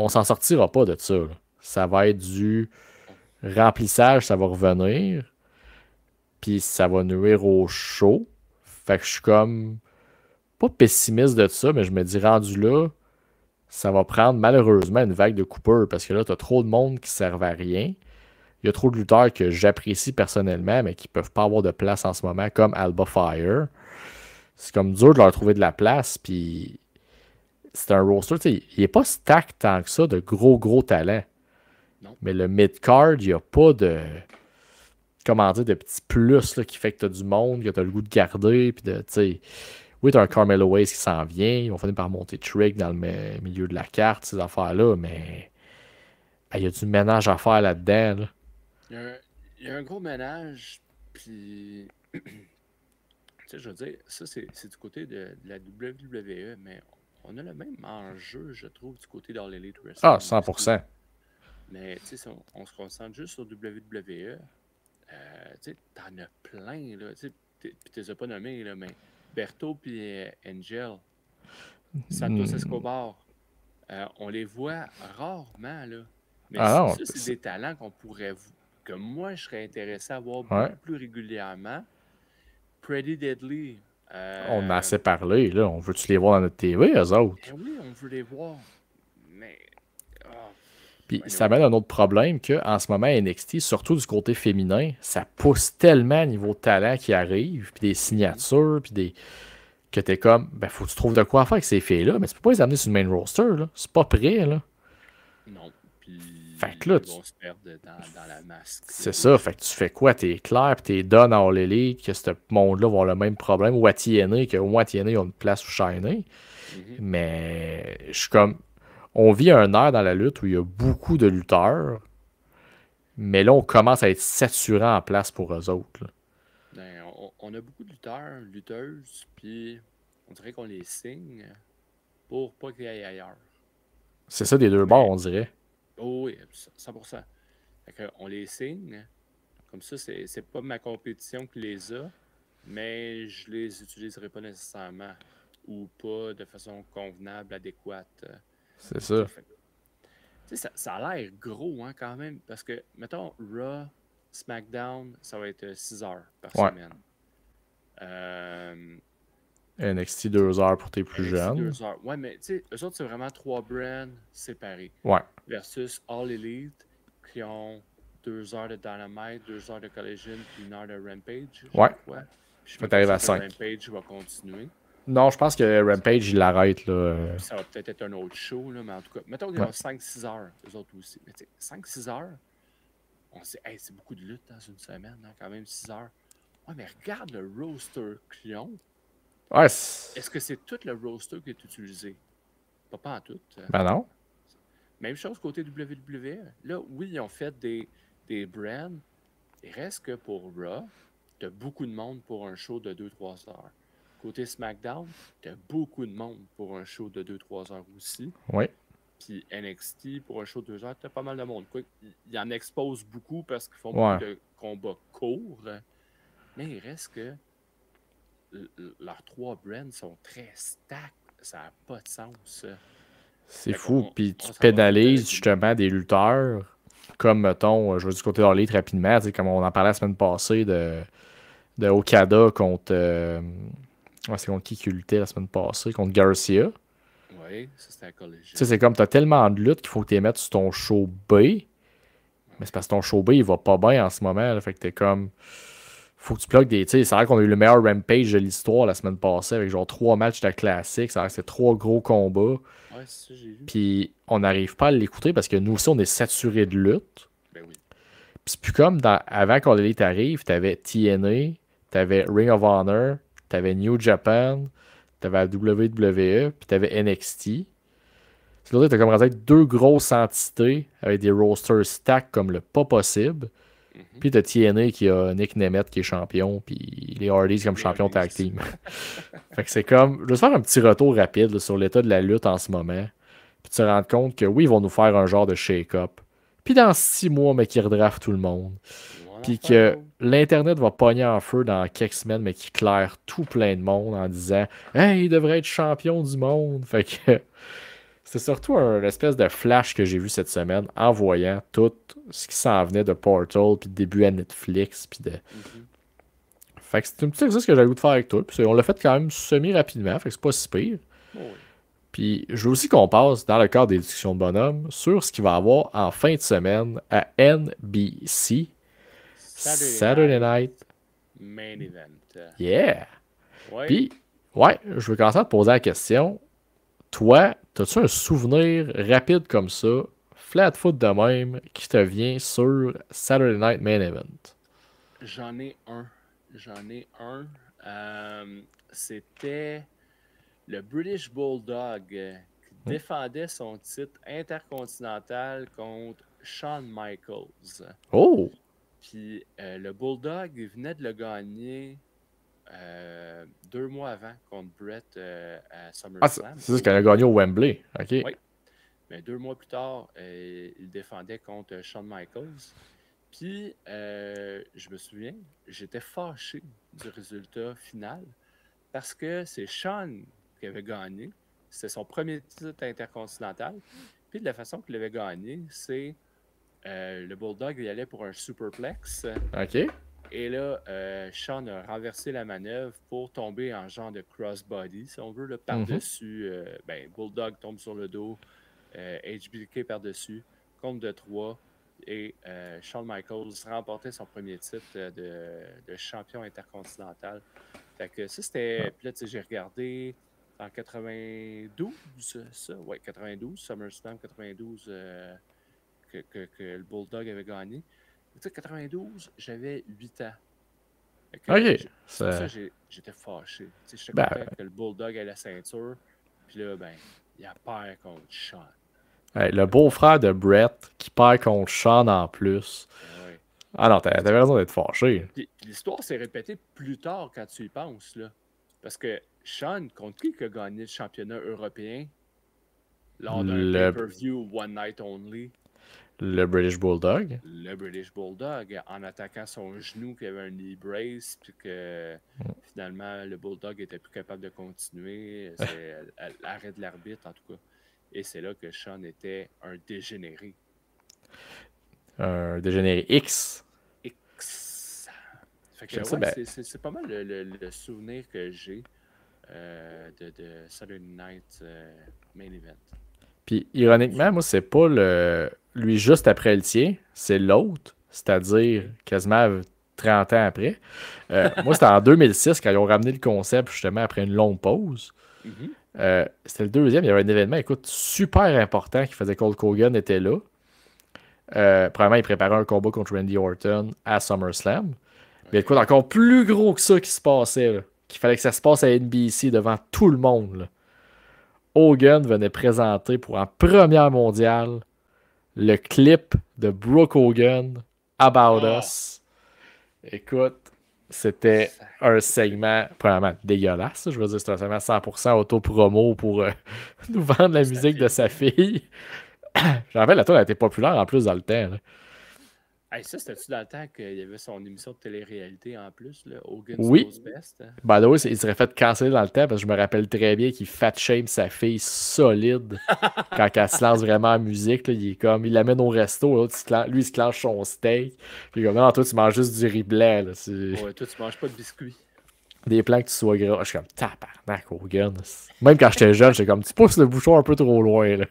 On s'en sortira pas de ça. Là. Ça va être du remplissage, ça va revenir, puis ça va nuire au show. Fait que je suis comme pas pessimiste de ça, mais je me dis, rendu là, ça va prendre malheureusement une vague de coupeurs, parce que là, t'as trop de monde qui ne servent à rien. Il y a trop de lutteurs que j'apprécie personnellement, mais qui ne peuvent pas avoir de place en ce moment, comme Alba Fire. C'est comme dur de leur trouver de la place, puis c'est un roster, tu sais, il n'est pas stack tant que ça de gros talents. Non. Mais le mid-card, il n'y a pas de, comment dire, de petits plus là, qui fait que tu as du monde, que tu as le goût de garder, puis de, tu sais, oui, tu as un Carmelo Hayes qui s'en vient, ils vont finir par monter Trick dans le milieu de la carte, ces affaires-là, mais il y a du ménage à faire là-dedans, là. Il y a un gros ménage, puis, tu sais, je veux dire, ça, c'est du côté de la WWE, mais on a le même enjeu, je trouve, du côté d'All Elite Wrestling. Ah, 100%. Mais, tu sais, si on se concentre juste sur WWE, tu sais, t'en as plein, là, tu sais, puis tu les as pas nommés, là, mais Berto puis Angel, Santos Escobar, on les voit rarement, là. Mais ça, c'est des talents qu'on pourrait... que moi, je serais intéressé à voir beaucoup plus régulièrement. Pretty Deadly. On en a assez parlé, là. On veut-tu les voir dans notre TV, eux autres? Oui, on veut les voir. Mais... Puis ça mène à un autre problème qu'en ce moment, NXT, surtout du côté féminin, ça pousse tellement niveau de talent qui arrive, puis des signatures, puis des... que t'es comme, ben, faut que tu trouves de quoi faire avec ces filles-là, mais tu peux pas les amener sur le main roster, là. C'est pas prêt, là. Non. Fait Puis que là, ils vont se perdre dans la masse c'est qu'il y a ça. déjà. Fait que tu fais quoi? T'es clair, pis t'es donnes à All Elite, que ce monde-là va avoir le même problème, ou à TNA, qu'au moins à TNA, ils ont une place où shiner. Mhm. Mais je suis comme, on vit un air dans la lutte où il y a beaucoup de lutteurs, mais là, on commence à être saturant en place pour eux autres, là. Ben, on a beaucoup de lutteurs, lutteuses, puis on dirait qu'on les signe pour pas qu'ils aillent ailleurs. C'est ça des deux bords, Mais, on dirait. oh oui, 100%. Fait que on les signe, comme ça, c'est pas ma compétition qui les a, mais je les utiliserai pas nécessairement ou pas de façon convenable, adéquate. C'est Tu ça. sais, ça a l'air gros hein, quand même, parce que, mettons, Raw, SmackDown, ça va être 6 heures par Ouais. semaine. Euh, NXT 2 heures pour tes plus NXT jeunes. 2 heures. Ouais, mais tu sais, eux autres, c'est vraiment 3 brands séparés. Ouais. Versus All Elite, qui ont 2 heures de Dynamite, 2 heures de Collision, puis 1 heure de Rampage, je Ouais. crois. Puis je suis Fait même que pas t'arrives à sûr que 5. Rampage va continuer. Non, je pense que Rampage, il l'arrête, là. Puis ça va peut-être être un autre show, là, mais en tout cas, mettons qu'ils Ouais. ont 5-6 heures, eux autres aussi. Mais tu sais, 5-6 heures, on sait, hey, c'est beaucoup de lutte dans une semaine, hein, quand même 6 heures. Ouais, mais regarde le roster qu'ils ont. Ouais, Est-ce que c'est tout le roster qui est utilisé? Pas en tout. ben non. Même chose côté WWE. Là, oui, ils ont fait des brands. Il reste que pour Raw, t'as beaucoup de monde pour un show de 2-3 heures. Côté SmackDown, t'as beaucoup de monde pour un show de 2-3 heures aussi. Oui. Puis NXT, pour un show de 2 heures, t'as pas mal de monde. Quoi, ils en exposent beaucoup parce qu'ils font beaucoup Ouais. de combats courts. Mais il reste que leurs 3 brands sont très stack. Ça n'a pas de sens. C'est Fait fou. qu'on Puis on tu s'en va tout le temps avec pénalises les mêmes. justement des lutteurs. Comme, mettons, je vais du côté d'Holite rapidement, tu sais, comme on en parlait la semaine passée de Okada contre. Ouais, c'est contre qui luttait la semaine passée? Contre Garcia. Oui, ça c'était à Tu sais, Collision. c'est comme t'as tellement de luttes qu'il faut que tu les mettes sur ton show B. Mais c'est parce que ton show B, il va pas bien en ce moment, là. Fait que t'es comme. Faut que tu bloques des. Tu sais, c'est vrai qu'on a eu le meilleur Rampage de l'histoire la semaine passée avec genre 3 matchs de classique. C'est vrai que c'est 3 gros combats. Ouais, c'est ça, j'ai vu. Puis on n'arrive pas à l'écouter parce que nous aussi, on est saturé de lutte. Ben oui. Puis c'est plus comme avant qu'on Elite arrive, t'avais TNA, t'avais Ring of Honor, t'avais New Japan, t'avais la WWE, puis t'avais NXT. C'est là, t'as comme rendu avec 2 grosses entités avec des rosters stack comme le pas possible. Mhm. Puis t'as TNA qui a Nick Nemeth qui est champion, puis les Hardys comme Les champion tag Hardys. team. Fait que c'est comme. Je vais te faire un petit retour rapide là, sur l'état de la lutte en ce moment. Puis tu te rends compte que oui, ils vont nous faire un genre de shake-up. Puis dans 6 mois, mais qu'ils redraftent tout le monde. Ils vont en Puis faire que d'autres. l'Internet va pogner en feu dans quelques semaines, mais qui claire tout plein de monde en disant Hey, il devrait être champion du monde. Fait que c'est surtout un espèce de flash que j'ai vu cette semaine en voyant tout ce qui s'en venait de Portal, puis de début à Netflix, puis de. Mhm. Fait que c'est un petit exercice que j'avais le goût de faire avec toi. Puis on l'a fait quand même semi-rapidement, fait que c'est pas si pire. Oh oui. Puis je veux aussi qu'on passe, dans le cadre des discussions de bonhomme, sur ce qu'il va y avoir en fin de semaine à NBC. Saturday Saturday Night Night. Main Event. Yeah! Oui. Puis, ouais, je veux commencer à te poser la question. Toi, as-tu un souvenir rapide comme ça, flat foot de même, qui te vient sur Saturday Night Main Event? J'en ai un. J'en ai un. C'était le British Bulldog qui Hmm. défendait son titre intercontinental contre Shawn Michaels. Oh! Puis le Bulldog, il venait de le gagner 2 mois avant contre Brett à Ah, c'est SummerSlam. c'est ça qu'elle a gagné au Wembley. OK. Oui, mais 2 mois plus tard, il défendait contre Shawn Michaels. Puis, je me souviens, j'étais fâché du résultat final parce que c'est Shawn qui avait gagné. C'était son premier titre intercontinental. Puis, de la façon qu'il avait gagné, c'est le Bulldog, il allait pour un superplex. OK. Et là, Shawn a renversé la manœuvre pour tomber en genre de crossbody, si on veut, là, Mhm. par-dessus. Bulldog tombe sur le dos, HBK par-dessus, compte de 3. Et Shawn Michaels remportait son premier titre de champion intercontinental Fait que ça, c'était. Puis là, tu sais, j'ai regardé en 92, ça. Ouais, 92, SummerSlam 92, que le Bulldog avait gagné. Tu sais, 92, j'avais 8 ans. Fait que OK. c'est pour ça que j'étais fâché. Tu sais, j'étais Ben, content que le Bulldog ait la ceinture. Puis là, ben, il a perd contre Sean. hey, le beau-frère de Brett qui perd contre Sean en plus. Ben ouais. Ah non, t'avais raison d'être fâché. Puis l'histoire s'est répétée plus tard quand tu y penses, là. Parce que Sean, contre qui a gagné le championnat européen lors d'un Le, pay-per-view One Night Only? le British Bulldog. Le British Bulldog, en attaquant son genou qui avait un knee brace, puis que finalement le Bulldog était plus capable de continuer. C'est à l'arrêt de l'arbitre, en tout cas. Et c'est là que Sean était un dégénéré. Un dégénéré X. X. Fait que, J'aime ça, ouais, ben, c'est pas mal le souvenir que j'ai de Saturday Night Main Event. puis ironiquement, moi, c'est pas lui juste après le tien, c'est l'autre, c'est-à-dire quasiment 30 ans après. Moi, c'était en 2006 quand ils ont ramené le concept justement après une longue pause. Mhm. C'était le deuxième, il y avait un événement, écoute, super important qui faisait que Hulk Hogan était là. Premièrement, il préparait un combat contre Randy Orton à SummerSlam. Mais écoute, encore plus gros que ça qui se passait, là, qu'il fallait que ça se passe à NBC devant tout le monde, là. Hogan venait présenter pour en première mondiale le clip de Brooke Hogan, About Oh, Us. Écoute, c'était un segment, premièrement, dégueulasse. Je veux dire, c'était un segment 100% auto-promo pour nous vendre la musique de sa fille. Je rappelle, la tour a été populaire en plus dans le temps, là. hey, ça, c'était-tu dans le temps qu'il y avait son émission de télé-réalité en plus, là, Hogan's Oui, Knows Best? Hein? by the way, il serait fait canceller dans le temps parce que je me rappelle très bien qu'il fat shame sa fille solide quand elle se lance vraiment en musique. Là, il l'amène au resto, l'autre, lui il se clenche son steak. Puis comme non, toi tu manges juste du riz blanc. Là, Ouais, toi, tu manges pas de biscuits. des plans que tu sois gras. Je suis comme tabarnak, Hogan. Même quand j'étais jeune, j'étais comme tu pousses le bouchon un peu trop loin. Là.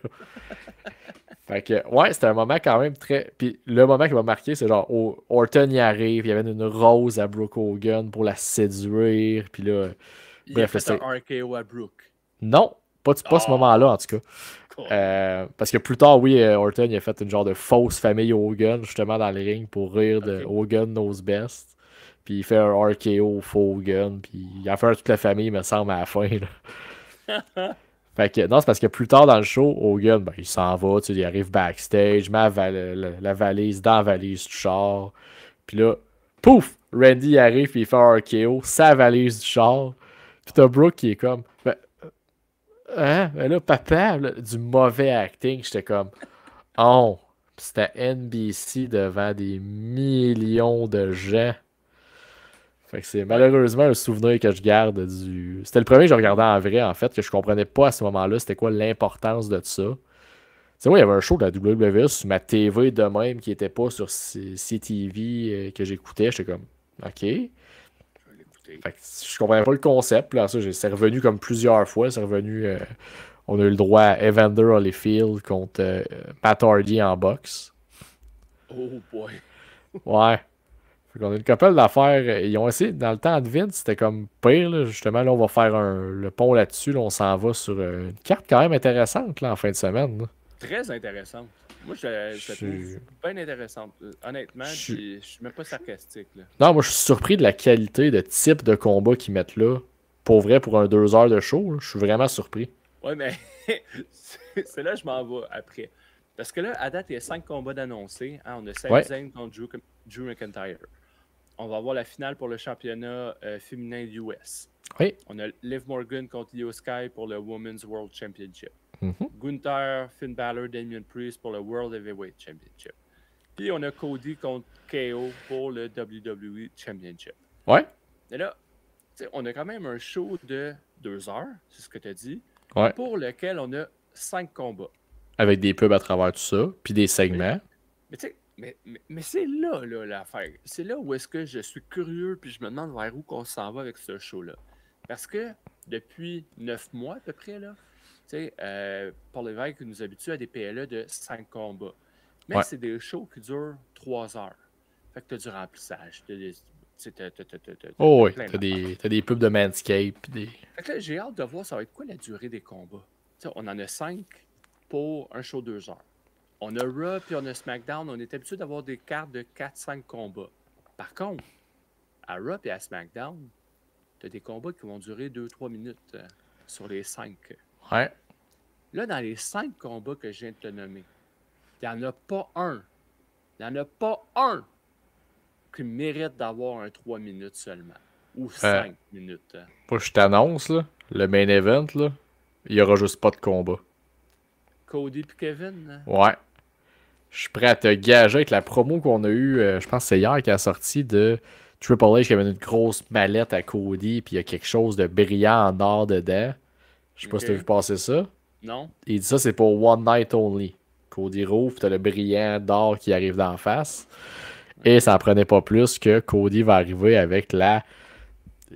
Fait que, ouais, c'était un moment quand même très. Puis le moment qui m'a marqué, c'est genre, Orton y arrive, il y avait une rose à Brooke Hogan pour la séduire. Puis là, Il a bref, fait un c'était. RKO à Brooke. Non, pas ce Oh, moment-là en tout cas. cool. Parce que plus tard, oui, Orton il a fait une genre de fausse famille Hogan, justement dans le ring pour rire de Ok. Hogan knows best. Puis il fait un RKO faux Hogan, puis il a fait toute la famille, me semble, à la fin. Là. Fait que, non, c'est parce que plus tard dans le show, Hogan, ben, il s'en va, tu sais, il arrive backstage, met la valise dans la valise du char. Puis là, pouf! Randy arrive, puis il fait un RKO, sa valise du char. Puis t'as Brooke qui est comme, ben, hein? Ben là, papa, là, du mauvais acting, j'étais comme, oh, c'était NBC devant des millions de gens. Fait que c'est Ouais. malheureusement un souvenir que je garde du. C'était le premier que je regardais en vrai, en fait, que je comprenais pas à ce moment-là, c'était quoi l'importance de ça. C'est moi, il y avait un show de la WWE sur ma TV de même qui était pas sur CTV que j'écoutais. J'étais comme, OK. Fait Je vais l'écouter. que je comprenais pas le concept. Puis là, ça, c'est revenu comme plusieurs fois. C'est revenu. On a eu le droit à Evander Holyfield contre Matt Hardy en boxe. Oh boy. Ouais. Fait qu'on a une couple d'affaires. Ils ont essayé, dans le temps de Vince, c'était comme pire. Là. Justement, là, on va faire le pont là-dessus. Là, on s'en va sur une carte quand même intéressante là, en fin de semaine. Là. Très intéressante. Moi, je la trouve bien intéressante. Honnêtement, Je- je suis même pas sarcastique. Là. Non, moi, je suis surpris de la qualité de type de combat qu'ils mettent là. Pour vrai, pour un 2 heures de show, là, je suis vraiment surpris. Ouais, mais c'est là que je m'en vais après. Parce que là, à date, il y a 5 combats d'annoncés. Hein. On a Sami Ouais, Zayn contre Drew McIntyre. On va avoir la finale pour le championnat féminin US. oui. On a Liv Morgan contre Io Sky pour le Women's World Championship. Mhm. Gunther, Finn Balor, Damian Priest pour le World Heavyweight Championship. Puis on a Cody contre KO pour le WWE Championship. Ouais, Et là, on a quand même un show de 2 heures, c'est ce que tu as dit, ouais. pour lequel on a 5 combats. Avec des pubs à travers tout ça, puis des segments. Mais tu sais, mais c'est là, l'affaire. C'est là où est-ce que je suis curieux puis je me demande vers où qu'on s'en va avec ce show-là. Parce que depuis 9 mois à peu près, là, tu sais, Paul Lévesque nous habitue à des PLE de 5 combats. Mais Ouais. c'est des shows qui durent 3 heures. Fait que tu as du remplissage, sais, Oh oui, plein t'as d'affaires. des pubs de Manscaped. Pis des... Fait que là, j'ai hâte de voir ça va être quoi la durée des combats. Tu sais, on en a 5 pour un show 2 heures. On a Raw puis on a SmackDown. On est habitué d'avoir des cartes de 4-5 combats. Par contre, à Raw et à SmackDown, tu as des combats qui vont durer 2-3 minutes sur les 5. Ouais. Là, dans les 5 combats que je viens de te nommer, il n'y en a pas un. Il n'y en a pas un qui mérite d'avoir un 3 minutes seulement. Ou 5 minutes. Moi, je t'annonce, là, le main event, là, il y aura juste pas de combat. Cody et Kevin. Ouais. Je suis prêt à te gager avec la promo qu'on a eue, je pense que c'est hier qui a sorti de Triple H qui avait une grosse mallette à Cody, puis il y a quelque chose de brillant en or dedans. Je sais pas si t'as vu passer ça. Non? Il dit ça, c'est pour One Night Only. Cody rouvre, puis t'as le brillant d'or qui arrive d'en face. Et ça en prenait pas plus que Cody va arriver avec la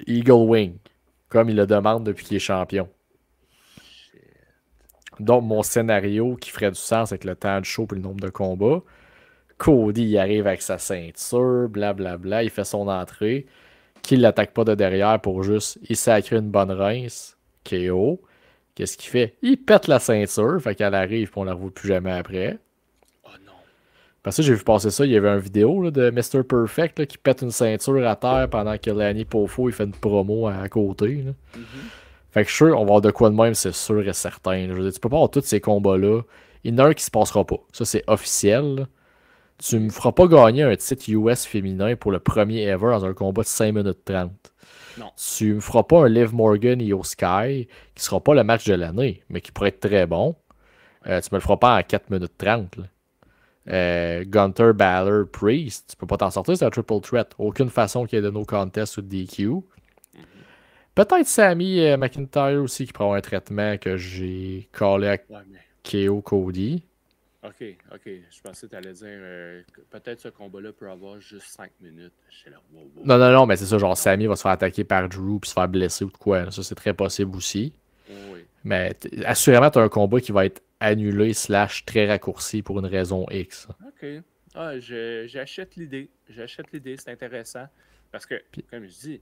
Eagle Wing, comme il le demande depuis qu'il est champion. Donc, mon scénario qui ferait du sens avec le temps de show et le nombre de combats, Cody il arrive avec sa ceinture, blablabla, il fait son entrée, qu'il l'attaque pas de derrière pour juste y sacrer une bonne rince, KO. Qu'est-ce qu'il fait? Il pète la ceinture, fait qu'elle arrive et on la revoit plus jamais après. Oh non. Parce que j'ai vu passer ça, il y avait une vidéo là, de Mr. Perfect là, qui pète une ceinture à terre pendant que Lanny Poffo il fait une promo à côté. Là. Fait que je suis sûr, on va avoir de quoi de même, c'est sûr et certain. Je veux dire, tu peux pas avoir tous ces combats-là. Il y en a un qui se passera pas. Ça, c'est officiel. Là. Tu me feras pas gagner un titre US féminin pour le premier ever dans un combat de 5 minutes 30. Non. Tu me feras pas un Liv Morgan Io Sky qui sera pas le match de l'année, mais qui pourrait être très bon. Tu me le feras pas en 4 minutes 30. Là. Gunther, Balor, Priest, tu peux pas t'en sortir, c'est un triple threat. Aucune façon qu'il y ait de no contest ou de DQ. Peut-être Sami McIntyre aussi qui prend un traitement que j'ai callé à KO Cody. Ok. Je pensais que tu allais dire peut-être ce combat-là peut avoir juste 5 minutes. Là, wow. Non, mais c'est ça, genre Sami va se faire attaquer par Drew puis se faire blesser ou de quoi. Là. Ça, c'est très possible aussi. Oui. Mais assurément, tu as un combat qui va être annulé / très raccourci pour une raison X. Ok. J'achète l'idée. C'est intéressant. Parce que, comme je dis,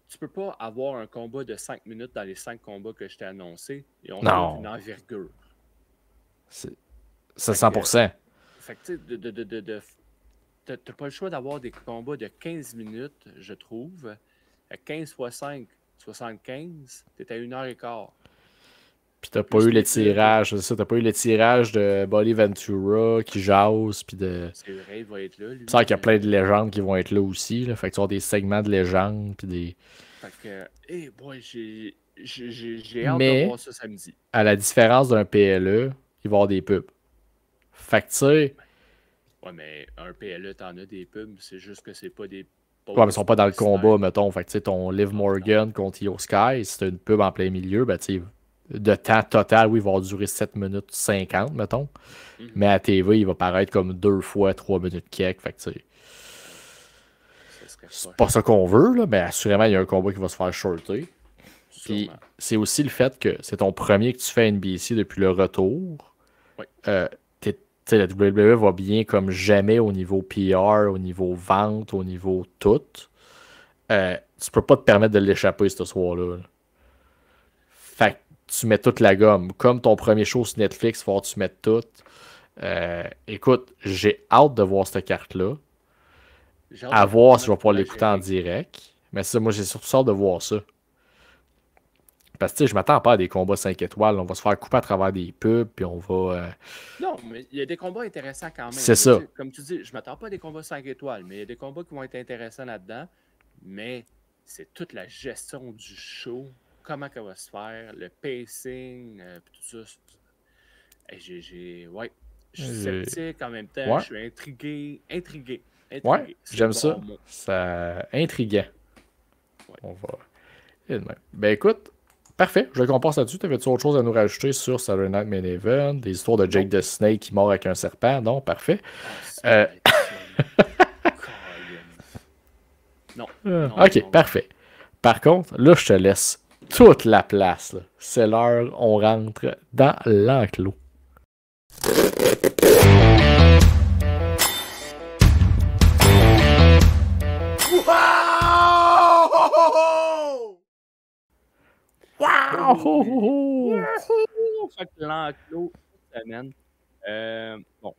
tu peux pas avoir un combat de 5 minutes dans les 5 combats que je t'ai annoncés et on a une envergure. C'est 100%. Fait que tu sais, t'as pas le choix d'avoir des combats de 15 minutes, je trouve. 15 x 5, 75, t'es à 1h15. Puis t'as pas eu les tirages, c'est ça, t'as pas eu les tirages de Buddy Ventura qui jase, puis de... C'est vrai, il va être là, lui. C'est vrai qu'il y a plein de légendes qui vont être là aussi, là. Fait que tu vas avoir des segments de légendes, puis des... Fait que, boy, j'ai hâte de voir ça samedi. À la différence d'un PLE, il va y avoir des pubs. Fait que tu sais... Ouais, mais un PLE, t'en as des pubs, c'est juste que c'est pas des... Ouais, mais ils sont pas dans le combat, mettons. Fait que tu sais, ton Liv Morgan contre Io Sky, si t'as une pub en plein milieu, ben tu sais... De temps total, oui, il va durer 7 minutes 50, mettons. Mais à TV, il va paraître comme 2 fois 3 minutes quelques. Fait que, tu sais. C'est pas ça qu'on veut, là, mais assurément, il y a un combat qui va se faire shorter. Puis, c'est aussi le fait que c'est ton premier que tu fais à NBC depuis le retour. Oui. La WWE va bien comme jamais au niveau PR, au niveau vente, au niveau tout. Tu peux pas te permettre de l'échapper ce soir-là. Fait que tu mets toute la gomme. Comme ton premier show sur Netflix, il faut que tu mettes tout. Écoute, j'ai hâte de voir cette carte-là. À voir si je vais pouvoir l'écouter en direct. Mais ça, moi, j'ai surtout hâte de voir ça. Parce que, tu sais, je m'attends pas à des combats 5 étoiles. On va se faire couper à travers des pubs, puis on va... Non, mais il y a des combats intéressants quand même. C'est ça. Comme tu dis, je m'attends pas à des combats 5 étoiles, mais il y a des combats qui vont être intéressants là-dedans. Mais c'est toute la gestion du show. Comment ça va se faire, le pacing, tout ça. Je suis sceptique en même temps, je suis intrigué. Ouais, j'aime ça. Ça intriguant. Ouais. On va... Ben écoute, parfait. Je qu'on passe là-dessus. T'avais-tu autre chose à nous rajouter sur Saturday Night Main Event? Des histoires de Jake the Snake qui mord avec un serpent? Non, parfait. Non. Ok, parfait. Par contre, là, je te laisse toute la place. Là. C'est l'heure, on rentre dans l'enclos. Wow! Oh, oh, oh, oh. Wouhou! Fait que l'enclos cette semaine. Bon,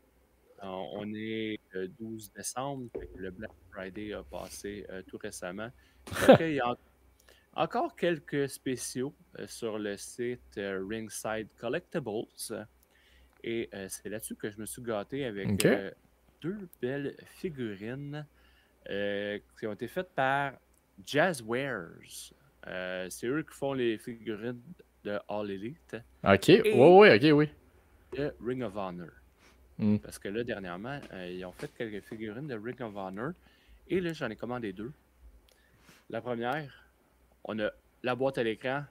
on est le 12 décembre, fait que le Black Friday a passé tout récemment. Fait qu'il y a encore quelques spéciaux sur le site Ringside Collectibles. Et c'est là-dessus que je me suis gâté avec OK. deux belles figurines qui ont été faites par Jazzwares. C'est eux qui font les figurines de All Elite OK. et Ouais, OK, oui. de Ring of Honor. Mm. Parce que là, dernièrement, ils ont fait quelques figurines de Ring of Honor. Et là, j'en ai commandé deux. La première, on a la boîte à l'écran.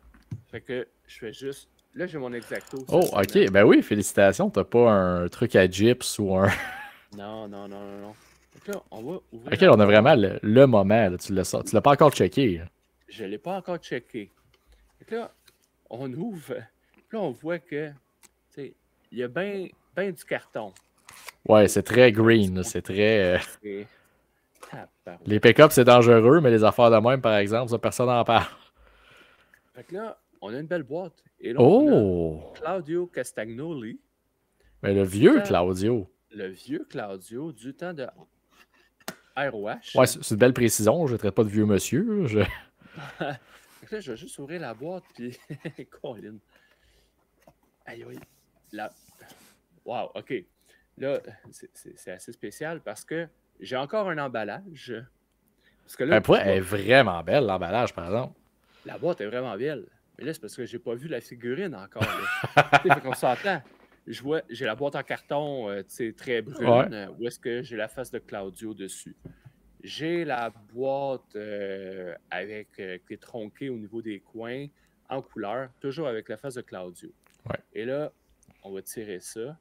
Fait que je fais juste. Là, j'ai mon exacto. Oh, cette OK. semaine. Ben oui, félicitations. T'as pas un truc à gyps ou un... Non, non, non, non, non. Donc là, on va ouvrir OK, la on a boîte. vraiment le moment. Là. Tu l'as pas encore checké. Là. Je ne l'ai pas encore checké. Donc là, on ouvre. Puis là, on voit que, tu sais, il y a bien du carton. Ouais, c'est très green. Là. C'est très... C'est... Tabarouette. Les pick-ups, c'est dangereux, mais les affaires de même, par exemple, ça, personne n'en parle. Fait que là, on a une belle boîte. Et là, on Oh! a Claudio Castagnoli, Mais le du vieux temps- Claudio. le vieux Claudio, du temps de ROH. Ouais, c'est une belle précision. Je ne traite pas de vieux monsieur. Là. Fait que là, je vais juste ouvrir la boîte, puis... Colin. Aïe, aïe. La... Wow, OK. Là, c'est assez spécial parce que j'ai encore un emballage. Parce que là, Elle est vraiment belle, l'emballage, par exemple. la boîte est vraiment belle. Mais là, c'est parce que j'ai pas vu la figurine encore. Là. Fait qu'on s'entend. J'ai la boîte en carton très brune, Ouais. où est-ce que j'ai la face de Claudio dessus. J'ai la boîte avec qui est tronquée au niveau des coins, en couleur, toujours avec la face de Claudio. Ouais. Et là, on va tirer ça.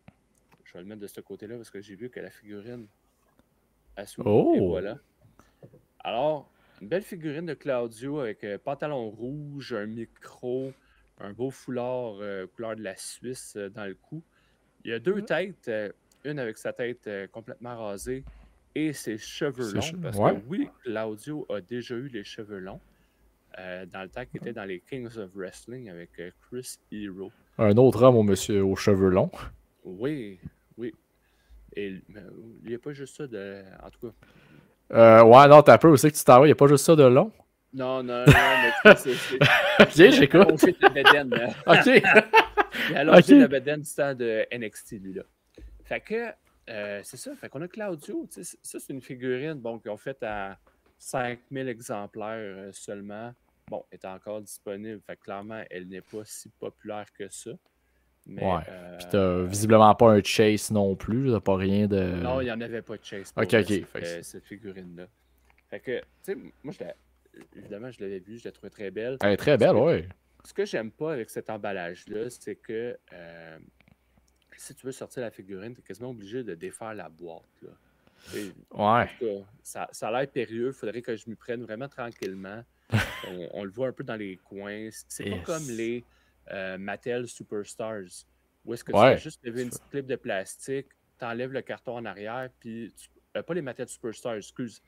Je vais le mettre de ce côté-là parce que j'ai vu que la figurine a s'ouvre. Oh! Et voilà. Alors, une belle figurine de Claudio avec pantalon rouge, un micro, un beau foulard couleur de la Suisse dans le cou. Il y a deux têtes, une avec sa tête complètement rasée et ses cheveux longs. Parce Ouais. que oui, Claudio a déjà eu les cheveux longs dans le temps qu'il était dans les Kings of Wrestling avec Chris Hero. Un autre homme au monsieur aux cheveux longs. Oui, oui. Et il n'y a pas juste ça de. En tout cas. Ouais, non, t'as peu aussi que tu t'en vas. Il n'y a pas juste ça de long. Non, mais c'est. Ok, j'écoute. allongé de la bedaine, là. Ok. Il a allongé Ok. la bedaine du temps de NXT, lui-là. Fait que, c'est ça. Fait qu'on a Claudio. Ça, c'est une figurine bon, qu'ils ont faite à 5000 exemplaires seulement. Bon, elle est encore disponible. Fait que clairement, elle n'est pas si populaire que ça. Mais, Ouais. Puis t'as visiblement pas un chase non plus. T'as pas rien de. non, il n'y en avait pas de chase pour Ok. cette figurine-là. Fait que, tu sais, moi, évidemment, je l'avais vue, je la trouvais très belle. Elle est très belle, ouais. Ce que j'aime pas avec cet emballage-là, c'est que si tu veux sortir la figurine, tu es quasiment obligé de défaire la boîte. Là. Ouais. En tout cas, ça a l'air périlleux. Il faudrait que je m'y prenne vraiment tranquillement. On le voit un peu dans les coins. C'est pas comme les Mattel Superstars, où est-ce que tu fais juste lever une petite clip de plastique, t'enlèves le carton en arrière, puis pas les Mattel Superstars, excuse.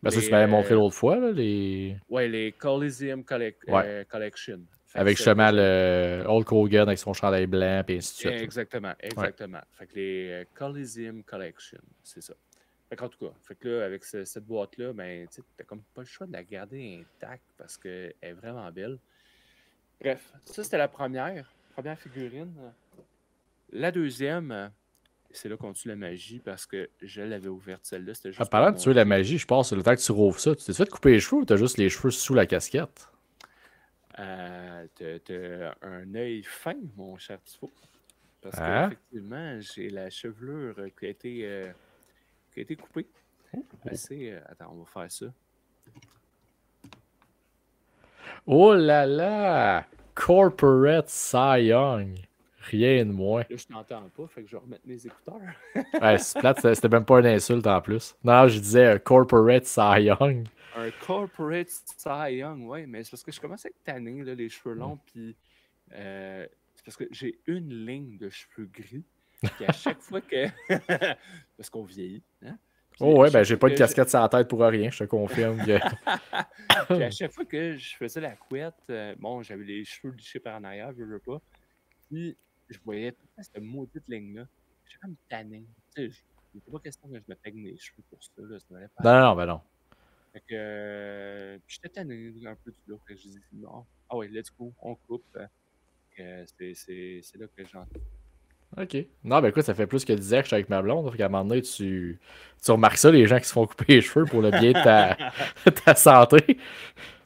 Ben ça, tu m'avais montré l'autre fois, là, les... Ouais, les Coliseum Collection. Avec justement le Hulk Hogan avec son chandail blanc, et ainsi de suite. Exactement. Fait que les Coliseum Collection, c'est ça. Fait qu'en tout cas, fait que là, avec cette boîte-là, ben, tu t'as comme pas le choix de la garder intacte parce qu'elle est vraiment belle. Bref, ça, c'était la première figurine. La deuxième, c'est là qu'on tue la magie parce que je l'avais ouverte celle-là. C'était juste Parlant de tuer la magie, je pense, le temps que tu rouvres ça, tu t'es fait couper les cheveux ou t'as juste les cheveux sous la casquette? T'as un œil fin, mon cher Tifo. Parce qu'effectivement, j'ai la chevelure qui a été coupée. Attends, on va faire ça. Oh là là! Corporate Cy Young. Rien de moins. Là, je t'entends pas, fait que je vais remettre mes écouteurs. Ouais, c'est plate, c'était même pas une insulte en plus. Non, je disais Corporate Cy Young. Un Corporate Cy Young, ouais, mais c'est parce que je commence à être tanné, là, les cheveux longs, puis c'est parce que j'ai une ligne de cheveux gris, puis à chaque fois que... parce qu'on vieillit, hein? Puis Oh à ouais, ben chaque j'ai fois pas de que casquette sur la tête pour rien, je te confirme que. puis à chaque fois que je faisais la couette, bon, j'avais les cheveux lichés par en arrière, je veux pas. Puis je voyais tout le temps cette maudite ligne-là. J'étais comme tanné. Tu sais, il était pas question que je me peigne les cheveux pour ça, là, ça valait pas la Non, peine. non, ben non. Fait que j'étais tanné un peu du look. Fait que je dis non, ah ouais, let's go, on coupe. C'est là que j'entends. Ok. Non, ben écoute, ça fait plus que 10 ans que je suis avec ma blonde. Fait qu'à un moment donné, tu remarques ça, les gens qui se font couper les cheveux pour le bien de ta, ta santé.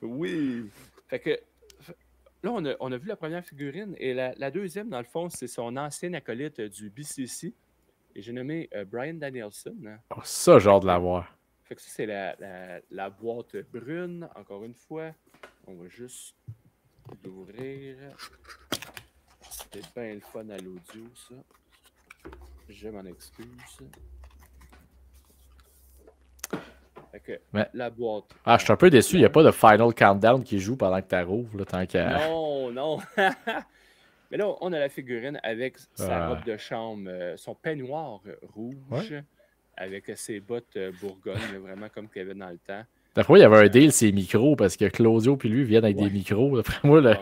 Oui! Fait que là, on a vu la première figurine et la deuxième, dans le fond, c'est son ancien acolyte du BCC. Et j'ai nommé Brian Danielson, hein. Oh, ça, j'ai Fait hâte de que, l'avoir. fait que ça, c'est la boîte brune, encore une fois. On va juste l'ouvrir. C'est bien le fun à l'audio, ça. Je m'en excuse. Fait que Mais, la boîte. je suis un peu déçu, il n'y a pas de Final Countdown qui joue pendant que tu rouvres, là, tant qu'à. Non, non. Mais là, on a la figurine avec sa robe de chambre, son peignoir Ouais. rouge, avec ses bottes Bourgogne, là, vraiment comme qu'il y avait dans le temps. D'après moi, il y avait un deal, ces micros, parce que Claudio puis lui viennent avec des micros. D'après moi, Ah,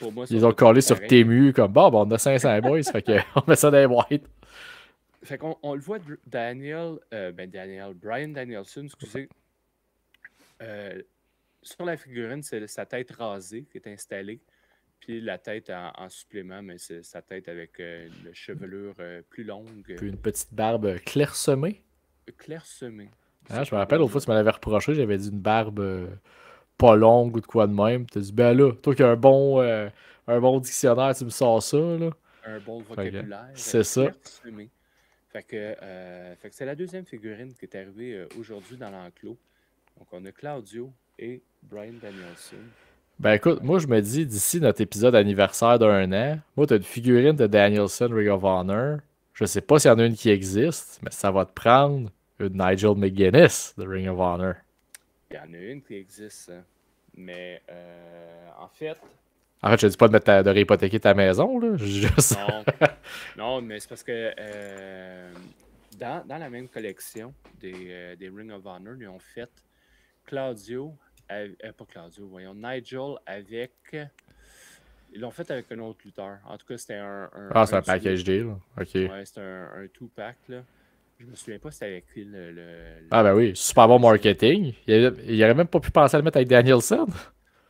pour moi, ils ils sont ont tous collé sur pareils. Temu comme bon, on a 500 boys, fait que on met ça dans les boîtes. Fait qu'on le voit, Brian Danielson, excusez. Sur la figurine, c'est sa tête rasée qui est installée. Puis la tête en supplément, mais c'est sa tête avec une chevelure plus longue, Puis une petite barbe clairsemée. clairsemée. Hein, C'est je me pas rappelle, bon, l'autre fois, là. tu m'avais reproché, j'avais dit une barbe pas longue ou de quoi de même. Tu as dit, ben là, toi qui as un bon dictionnaire, tu me sors ça, là. Un bon Fait que, vocabulaire c'est ça. clairsemé. Fait que c'est la deuxième figurine qui est arrivée aujourd'hui dans l'enclos. Donc, on a Claudio et Brian Danielson. Ben écoute, moi je me dis, d'ici notre épisode anniversaire d'1 an, moi t'as une figurine de Danielson Ring of Honor. Je sais pas s'il y en a une qui existe, mais ça va te prendre une Nigel McGuinness de Ring of Honor. Il y en a une qui existe, hein. Mais en fait, En fait, je te dis pas de réhypothéquer ta maison, là. Juste. non. Non, mais c'est parce que dans la même collection des Ring of Honor, ils ont fait Claudio, pas Claudio, voyons, Nigel avec. Ils l'ont fait avec un autre lutteur. En tout cas, c'était Ah, c'est un un package deal. Ok. Ouais, c'était un two-pack, là. Je me souviens pas c'était avec qui Ah ben oui, super bon marketing. Il aurait même pas pu penser à le mettre avec Danielson.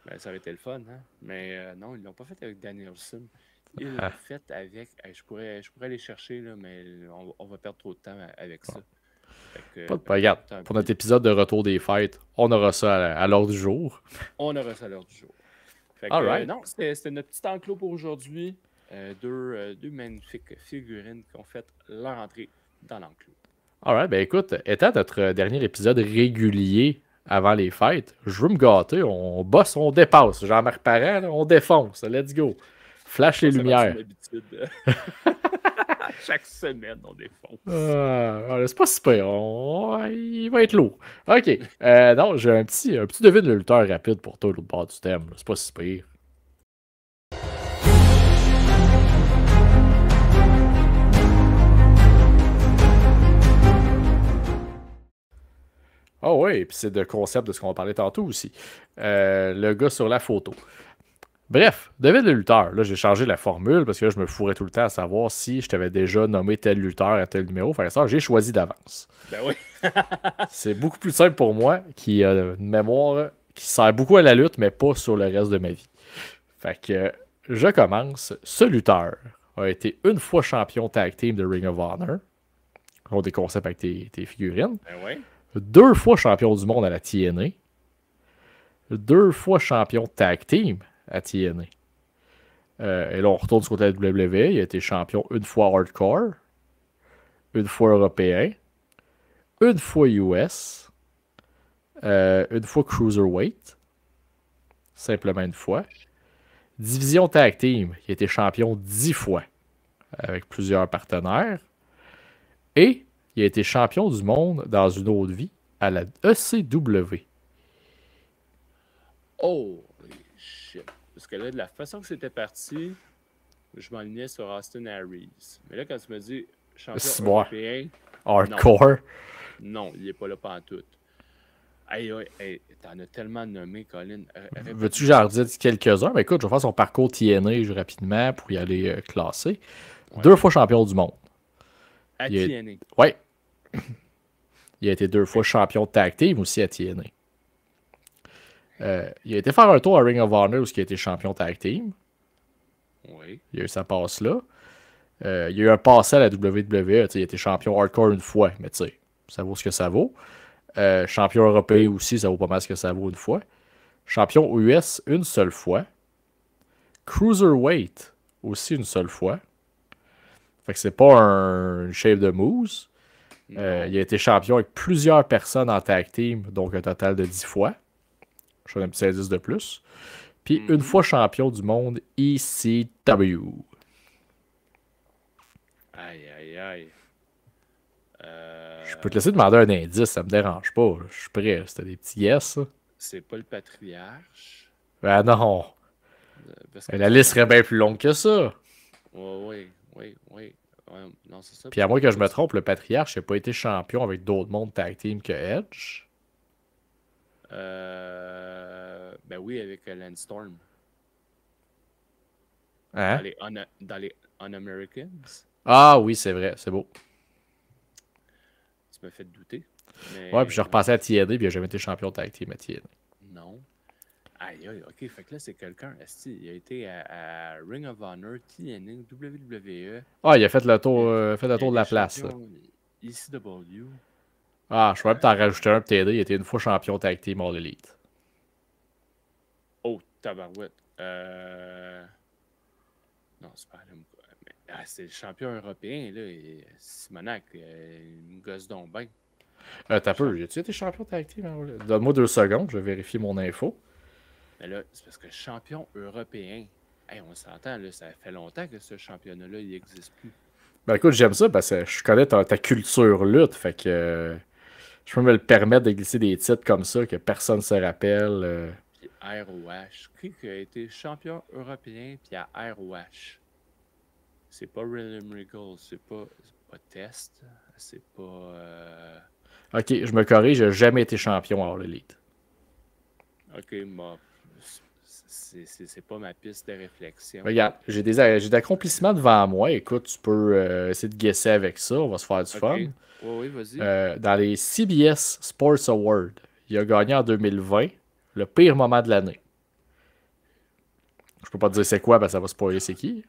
Ben, ça aurait été le fun, hein? Mais non, ils l'ont pas fait avec Danielson. Ils l'ont Ah. fait avec. Je pourrais aller chercher, là, mais on va perdre trop de temps avec ça. Fait que, Regarde, tant pour pis. notre épisode de retour des fêtes, on aura ça à l'heure du jour. On aura ça à l'heure du jour. Fait que, Alright. non, c'était notre petit enclos pour aujourd'hui. Deux magnifiques figurines qui ont fait leur entrée dans l'enclos. Alright, ben écoute, étant notre dernier épisode régulier avant les fêtes, je veux me gâter, on bosse, on dépasse. Jean-Marc Parent, là, on défonce, let's go. Flash les Ça va être lumières. une habitude. Chaque semaine, on défonce. C'est pas super, il va être lourd. Ok, non, j'ai un petit devin de lutteur rapide pour toi, l'autre bord du thème. C'est pas si pire. Ah oui, puis c'est le concept de ce qu'on parlait tantôt aussi. Le gars sur la photo. Bref, devine le lutteur. Là, j'ai changé la formule parce que là, je me fourrais tout le temps à savoir si je t'avais déjà nommé tel lutteur à tel numéro. Fait que ça, j'ai choisi d'avance. Ben oui. C'est beaucoup plus simple pour moi qui a une mémoire qui sert beaucoup à la lutte, mais pas sur le reste de ma vie. Fait que je commence. Ce lutteur a été une fois champion tag team de Ring of Honor. On a des concepts avec tes figurines. Ben oui. 2 fois champion du monde à la TNA. 2 fois champion tag team à TNA. Et là, on retourne du côté de la WWE. Il a été champion une fois hardcore, une fois européen, une fois US, une fois cruiserweight, simplement une fois. Division tag team, il a été champion 10 fois avec plusieurs partenaires. Et il a été champion du monde dans une autre vie à la ECW. Oh, shit. Parce que là, de la façon que c'était parti, je m'alignais sur Austin Harris. Mais là, quand tu me dis champion C'est moi. européen, Hardcore. Non, il n'est pas là pantoute. Hey, t'en as tellement nommé, Colin. Veux-tu que j'en redise quelques-uns? Ben écoute, je vais faire son parcours TNA rapidement pour y aller classer. Ouais. 2 fois champion du monde. À Il a- TNA. Ouais. Il a été 2 fois champion de tag team aussi à TNA. Il a été faire un tour à Ring of Honor où il a été champion tag team. Oui. Il a eu sa passe là. Il y a eu un passé à la WWE. Il a été champion hardcore une fois, mais tu sais, ça vaut ce que ça vaut. Champion européen aussi, ça vaut pas mal ce que ça vaut une fois. Champion US une seule fois. Cruiserweight aussi une seule fois. Fait que c'est pas un shape de mousse. Il a été champion avec plusieurs personnes en tag team, donc un total de 10 fois. Je fais un petit indice de plus. Puis une fois champion du monde ECW. Aïe. Je peux te laisser demander un indice, ça me dérange pas. Je suis prêt. C'était des petits yes. Ça. C'est pas le patriarche. Ben non. La liste serait bien plus longue que ça. Oui. Non, c'est ça. Puis à moins que je me trompe, le patriarche n'a pas été champion avec d'autres mondes tag team que Edge. Ben oui, avec Landstorm. Hein? Dans les Un-Americans. Ah oui, c'est vrai, c'est beau. Tu m'as fait douter. Mais... Ouais, puis j'ai repassé à TNA, puis il n'a jamais été champion tag team à TNA. Non. Aïe, ok, fait que là, c'est quelqu'un. Il a été à Ring of Honor, TNA, WWE. Ah, il a fait le tour, de la place. ECW. Ah, je pourrais même t'en rajouter un pour t'aider. Il était une fois champion tag team All Elite. Oh, tabarouette. Non, c'est pas c'est le champion européen, là. Simonac, il me gosse donc bien. T'as peu. As-tu été champion tag team? Donne-moi 2 secondes, je vais vérifier mon info. Mais là, c'est parce que champion européen, hey, on s'entend, là, ça fait longtemps que ce championnat-là, il n'existe plus. Ben écoute, j'aime ça parce que je connais ta culture lutte, fait que je peux me le permettre de glisser des titres comme ça que personne ne se rappelle. Puis ROH, qui a été champion européen, puis à ROH. C'est pas William Regal, c'est pas Test, c'est pas... Ok, je me corrige, j'ai jamais été champion à All Elite. Ok, moi, c'est pas ma piste de réflexion. Regarde, j'ai des accomplissements devant moi. Écoute, tu peux essayer de guesser avec ça. On va se faire du fun. Oui, vas-y. Dans les CBS Sports Awards, il a gagné en 2020 le pire moment de l'année. Je peux pas te dire c'est quoi, parce que ça va spoiler c'est qui.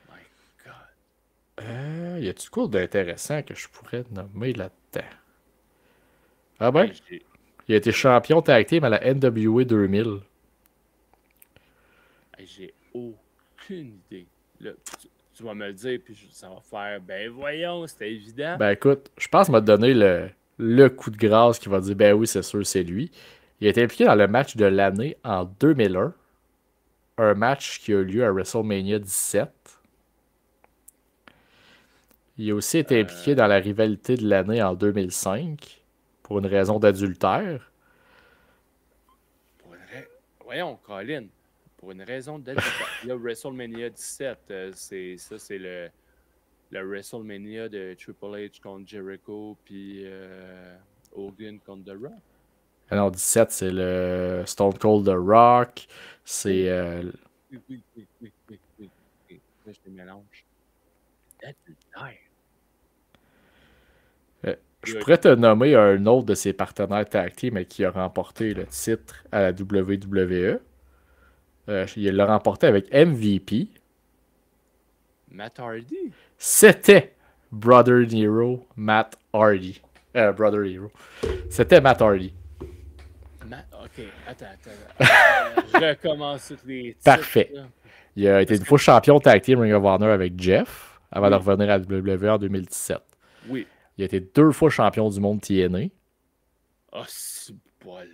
My God. Y a-tu quoi d'intéressant que je pourrais nommer là-dedans? Ah ben? Il a été champion tag team à la NWA 2000. J'ai aucune idée. Là, tu vas me le dire, puis ça va faire, ben voyons, c'était évident. Ben écoute, je pense m'a donné le coup de grâce qui va dire, ben oui, c'est sûr, c'est lui. Il a été impliqué dans le match de l'année en 2001. Un match qui a eu lieu à WrestleMania 17. Il a aussi été impliqué dans la rivalité de l'année en 2005 pour une raison d'adultère. Voyons, Colin. Pour une raison d'adultère. Il y a WrestleMania 17. C'est le WrestleMania de Triple H contre Jericho, puis Hogan contre The Rock. Non, 17, c'est le Stone Cold The Rock. C'est... Oui. Là, je te mélange. D'adultère. Je pourrais te nommer un autre de ses partenaires tag team mais qui a remporté le titre à la WWE. Il l'a remporté avec MVP. Matt Hardy? C'était Brother Hero, Matt Hardy. Brother Hero. C'était Matt Hardy. Ok, attends. Je recommence toutes les titres. Parfait. Là. Il a été une fois champion tag team Ring of Honor avec Jeff avant de revenir à la WWE en 2017. Oui. Il a été 2 fois champion du monde TNA. Oh, c'est bol.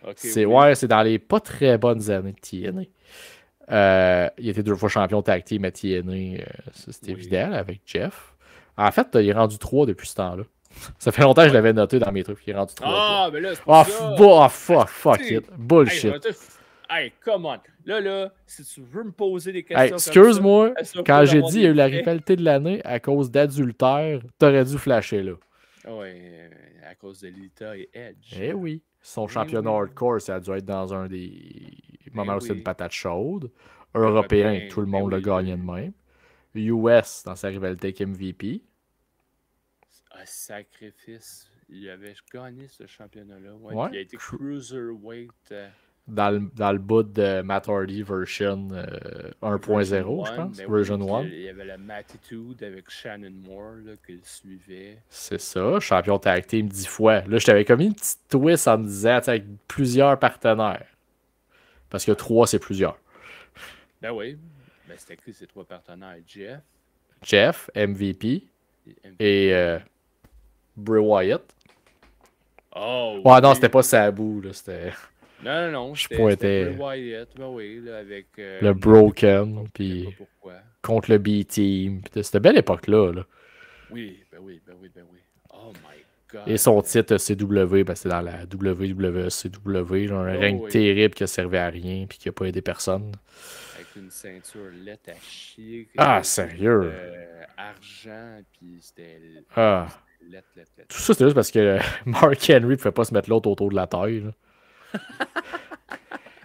Okay, ouais, c'est dans les pas très bonnes années de TNA. Il a été 2 fois champion tag team à TNA. C'est évident là, avec Jeff. En fait, il est rendu 3 depuis ce temps-là. Ça fait longtemps que je l'avais noté dans mes trucs. Il est rendu 3. Ah, mais là, c'est pas ça. Fuck it. Bullshit. Hey, come on. Là, si tu veux me poser des questions. Hey, excuse-moi, quand j'ai dit qu'il y a eu la rivalité de l'année à cause d'adultère, t'aurais dû flasher là. Ouais, à cause de Lita et Edge. Eh oui. Son Eh championnat oui, hardcore, ça a dû être dans un des eh moments où c'est une oui. patate chaude. Européen, Européen, tout le ben monde le oui, gagnait de même. US, dans sa rivalité avec MVP. un sacrifice. Il avait gagné ce championnat-là. Ouais, puis Ouais. il a été cruiserweight Dans le bout de Matt Hardy version version 1.0, je 1. pense. Ben oui, Version puis 1. il y avait la Matitude avec Shannon Moore là, qui le suivait. C'est ça. Champion tag team 10 fois. Là, je t'avais commis une petite twist en me disant, tu sais, avec plusieurs partenaires. Parce que Ouais. 3, c'est plusieurs. Ben oui. Ben c'était écrit ces 3 partenaires. Jeff, Jeff, MVP et et MVP. Bray Wyatt. Oh Ouais, non, c'était oui. pas Sabu, là. C'était. Non, non, non, Je c'était Bray pointais Wyatt. Ben oui, là, avec le Mark. Je Broken, comprenais pas puis pourquoi. contre le B-Team. C'était belle époque-là, là. Oui, ben oui, ben oui, ben oui. Oh my Et God. son titre CW, ben, c'est dans la WWCW, genre un Oh règne oui. terrible qui a servi à rien puis qui a pas aidé personne. Avec une ceinture laite à chier, Ah, juste sérieux? argent, puis c'était Ah. laite, laite, laite. Tout ça, c'était juste parce que Mark Henry ne pouvait pas se mettre l'autre autour de la taille. Là.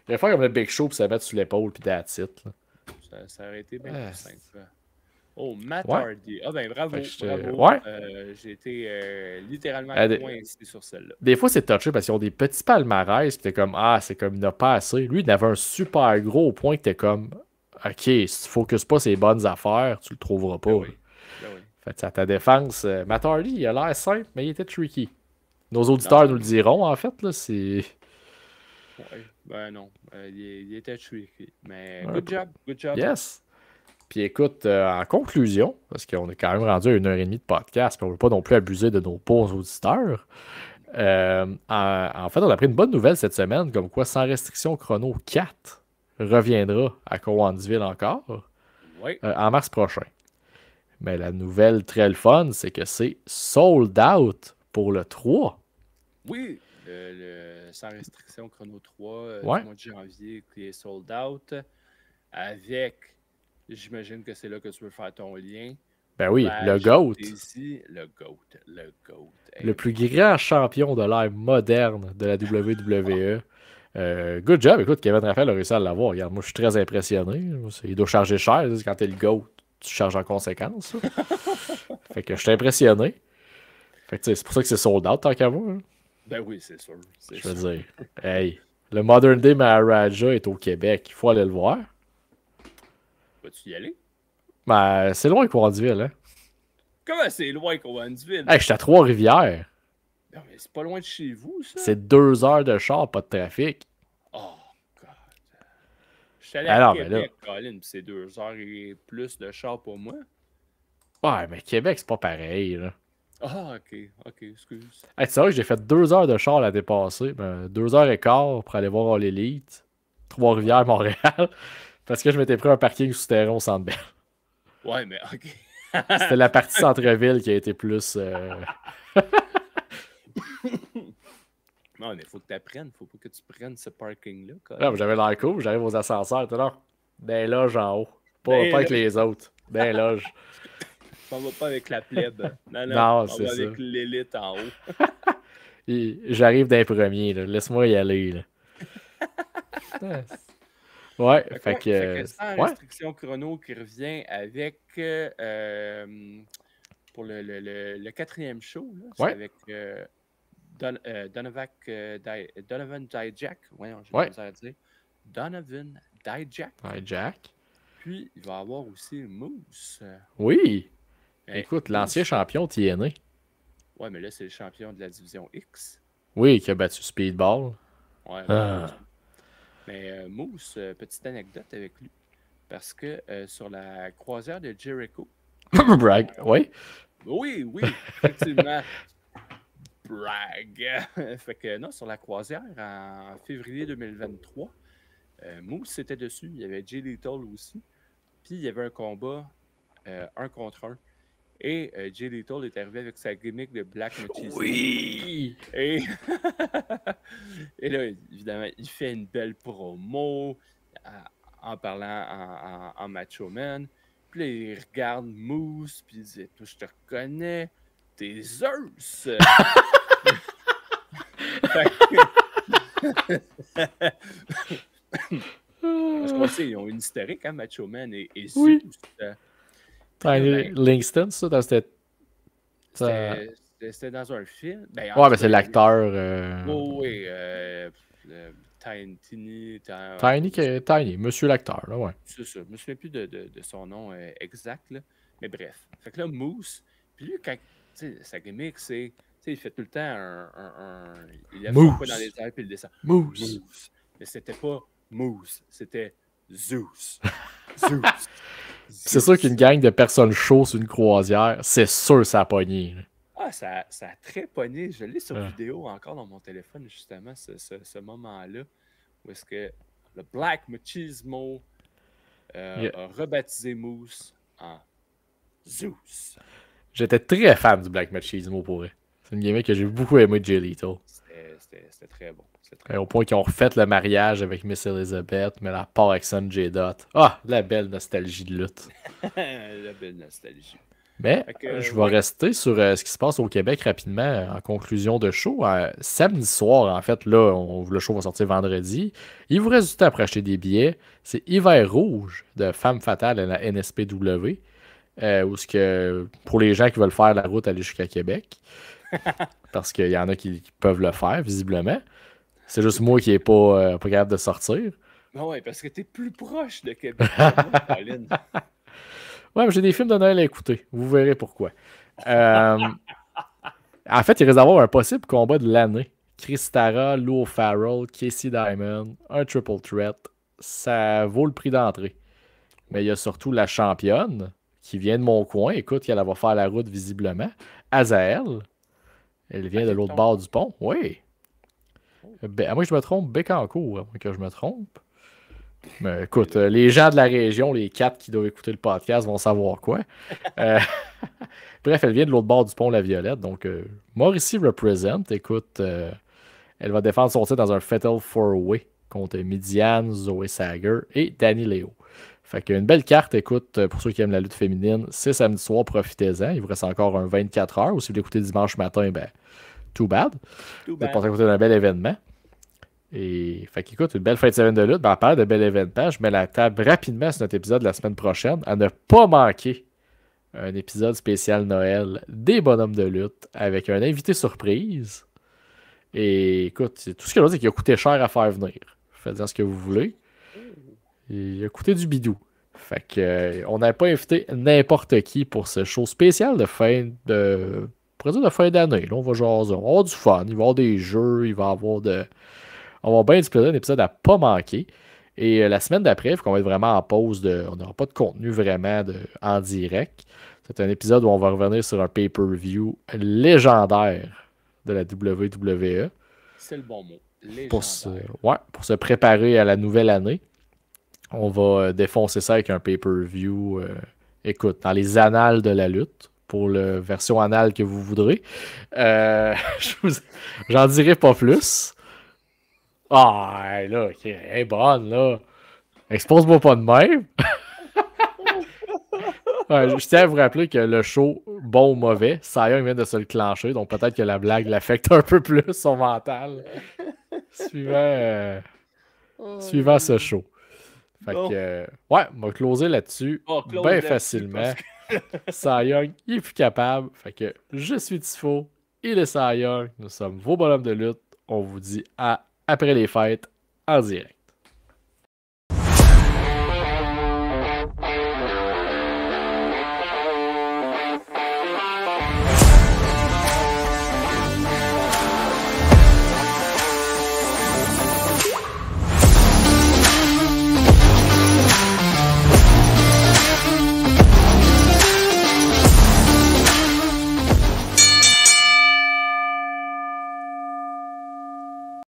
Il allait faire comme le Big Show puis se mettre sur l'épaule puis that's it. Là. Ça aurait été bien Ah, plus simple. Oh, Matt ouais. Hardy. Ah ben bravo, Fait que bravo. ouais. J'ai été littéralement Des... coincé sur celle-là. des fois, c'est touché parce qu'ils ont des petits palmarès. Puis t'es comme, ah, c'est comme, il n'a pas assez. Lui, il avait un super gros au point que t'es comme, ok, si tu focuses pas ses bonnes affaires, tu le trouveras pas. Ben Là. oui, ben oui. Fait que à ta défense, Matt Hardy, il a l'air simple, mais il était tricky. Nos Non, auditeurs nous le diront, en fait. Là, c'est ouais, ben non. Il était tricky. Mais un good peu. job, good job. Yes. Puis écoute, en conclusion, parce qu'on est quand même rendu à 1h30 de podcast, puis on ne veut pas non plus abuser de nos pauvres auditeurs. En fait, on a pris une bonne nouvelle cette semaine, comme quoi Sans Restriction Chrono 4 reviendra à Cowansville encore Oui, en mars prochain. Mais la nouvelle très le fun, c'est que c'est sold out pour le 3. oui. Sans restriction Chrono 3 Ouais. du mois de janvier qui est sold out. Avec, j'imagine que c'est là que tu veux faire ton lien. Ben oui, le Bash GOAT. Daisy, le GOAT, le GOAT. Le plus grand champion de l'ère moderne de la WWE. Good job. Écoute, Kevin Raphaël a réussi à l'avoir. Regarde, moi, je suis très impressionné. Il doit charger cher. Quand t'es le GOAT, tu charges en conséquence. Fait que je suis impressionné. Fait que c'est pour ça que c'est sold out, tant qu'à moi. Hein. Ben oui, c'est sûr. C'est Je veux sûr. dire, hey, le Modern Day Maharaja est au Québec. Il faut aller le voir. Vas-tu y aller? Ben, c'est loin, Courandville, hein. Comment c'est loin Cowansville? Hey, je suis à Trois-Rivières. Non, mais c'est pas loin de chez vous, ça? C'est 2 heures de char, pas de trafic. Oh, God. Je suis allé Ah à non, mais là. Québec, Colin, puis c'est 2 heures et plus de char pour moi. Ouais, mais Québec, c'est pas pareil, là. Ah, ok, excuse. Hey, c'est vrai que j'ai fait 2 heures de char l'année passée. Ben, 2 heures et quart pour aller voir l'élite. Trois-Rivières, Montréal. Parce que je m'étais pris un parking souterrain au Centre Bell. Ouais, mais ok. C'était la partie centre-ville qui a été plus. Non, mais faut que tu apprennes. Faut pas que tu prennes ce parking-là, Là, Colin. j'avais l'air cool. J'arrive aux ascenseurs. T'es là. Des loges en haut. Pas Ben, avec là, les autres. Des loges. on va pas avec la plèbe. Non, Non, on c'est va ça. avec l'élite en haut. J'arrive d'un premier. Laisse-moi y aller. Là. Ouais, fait que. Sans Ouais, restriction chrono qui revient avec pour le quatrième show, là, c'est ouais, avec Donovan Dijak. Voyons, j'ai ouais. pas à dire. Donovan Dijak. Ouais, Jack. Puis il va y avoir aussi Moose. Oui. Ben, Écoute, l'ancien Moose, champion TNA. ouais, mais là, c'est le champion de la division X. Oui, qui a battu Speedball. Ouais, Ah. mais Moose, petite anecdote avec lui. Parce que sur la croisière de Jericho, Brag. Oui. oui, effectivement, brag. Fait que non, sur la croisière, en février 2023, Moose était dessus. Il y avait Jay Lethal aussi. Puis il y avait un combat 1 contre 1. Et Jay Lethal est arrivé avec sa gimmick de Black Machismo. Oui. Et... et là, évidemment, il fait une belle promo en parlant en Macho Man. Puis là, il regarde Moose, puis il dit « Toi, je te reconnais. t'es Zeus! Parce qu'on sait, ils ont une historique, hein, Macho Man et Zeus. Oui. Ben, Langston, ça, c'était. c'était dans un film. Ben, Ouais, mais c'est l'acteur. Oui, Tiny. Tiny, monsieur l'acteur, là, ouais. C'est ça. Je me souviens plus de son nom exact, là. Mais bref. Fait que là, Moose, puis lui, quand, sa gimmick, c'est, il fait tout le temps il lève son poing dans les airs, puis il descend. Moose. Mais c'était pas Moose, c'était Zeus. Zeus. C'est sûr qu'une gang de personnes chaudes sur une croisière, c'est sûr ça a pogné. Là. Ah, ça a très pogné. Je l'ai sur vidéo encore dans mon téléphone, justement, ce moment-là, où est-ce que le Black Machismo a rebaptisé Moose en Zeus. J'étais très fan du Black Machismo pour vrai. C'est une gimmick que j'ai beaucoup aimé de Jay Lethal. C'était très bon. Au point qu'ils ont refait le mariage avec Miss Elizabeth, mais la part avec Sanjay Dutt. Ah, la belle nostalgie de lutte. La belle nostalgie. Mais je vais rester sur ce qui se passe au Québec rapidement en conclusion de show. Samedi soir, en fait, là, le show va sortir vendredi. Il vous reste du temps pour acheter des billets. C'est Hiver Rouge de Femme Fatale à la NSPW. Où ce que, pour les gens qui veulent faire la route aller jusqu'à Québec. Parce qu'il y en a qui peuvent le faire, visiblement. C'est juste moi qui n'ai pas capable de sortir. Oui, parce que tu es plus proche de Québec. Ouais, mais j'ai des films de Noël à écouter. Vous verrez pourquoi. En fait, il risque d'avoir un possible combat de l'année. Chris Tara, Lou Farrell, Casey Diamond, un triple threat. Ça vaut le prix d'entrée. Mais il y a surtout la championne qui vient de mon coin. Écoute, elle va faire la route visiblement. Azael. Elle vient de l'autre bord du pont. Oui. À moins que je me trompe, Bécancour, à moins que je me trompe. Mais écoute, les gens de la région, les 4 qui doivent écouter le podcast vont savoir quoi. Bref, elle vient de l'autre bord du pont La Violette. Donc, Mauricie represent. Écoute, elle va défendre son titre dans un Fatal 4-Way contre Midian, Zoé Sager et Danny Leo. Fait qu'une belle carte, écoute, pour ceux qui aiment la lutte féminine, c'est samedi soir, profitez-en. Il vous reste encore un 24 heures. Ou si vous l'écoutez dimanche matin, ben, too bad. Vous êtes passé à côté d'un bel événement. Et fait qu'écoute, une belle fin de semaine de lutte. Ben, en parlant de bel événement, je mets la table rapidement sur notre épisode de la semaine prochaine à ne pas manquer un épisode spécial Noël des bonhommes de lutte avec un invité surprise. Et écoute, tout ce que je veux dire, c'est qu'il a coûté cher à faire venir. Faites-en ce que vous voulez. Il a coûté du bidou. Fait que on n'avait pas invité n'importe qui pour ce show spécial de fin de. On pourrait dire de fin d'année. Là, on va jaser. On va avoir du fun. Il va y avoir des jeux. Il va y avoir de. On va bien du plaisir, un épisode à pas manquer. Et la semaine d'après, il faut qu'on va être vraiment en pause. On n'aura pas de contenu vraiment en direct. C'est un épisode où on va revenir sur un pay-per-view légendaire de la WWE. C'est le bon mot. Légendaire. Pour se préparer à la nouvelle année. On va défoncer ça avec un pay-per-view. Écoute, dans les annales de la lutte. Pour la version anale que vous voudrez. J'en dirai pas plus. Ah, là, ok, elle est bonne, là. Expose-moi pas de même. Je tiens à vous rappeler que le show, bon ou mauvais, Cy Young vient de se le clencher, donc peut-être que la blague l'affecte un peu plus son mental. Suivant ce show. Fait que, on va closer là-dessus bien facilement. Cy Young, il est plus capable. Fait que je suis Tifo, il est Cy Young, nous sommes vos bonhommes de lutte. On vous dit à après les fêtes, en direct.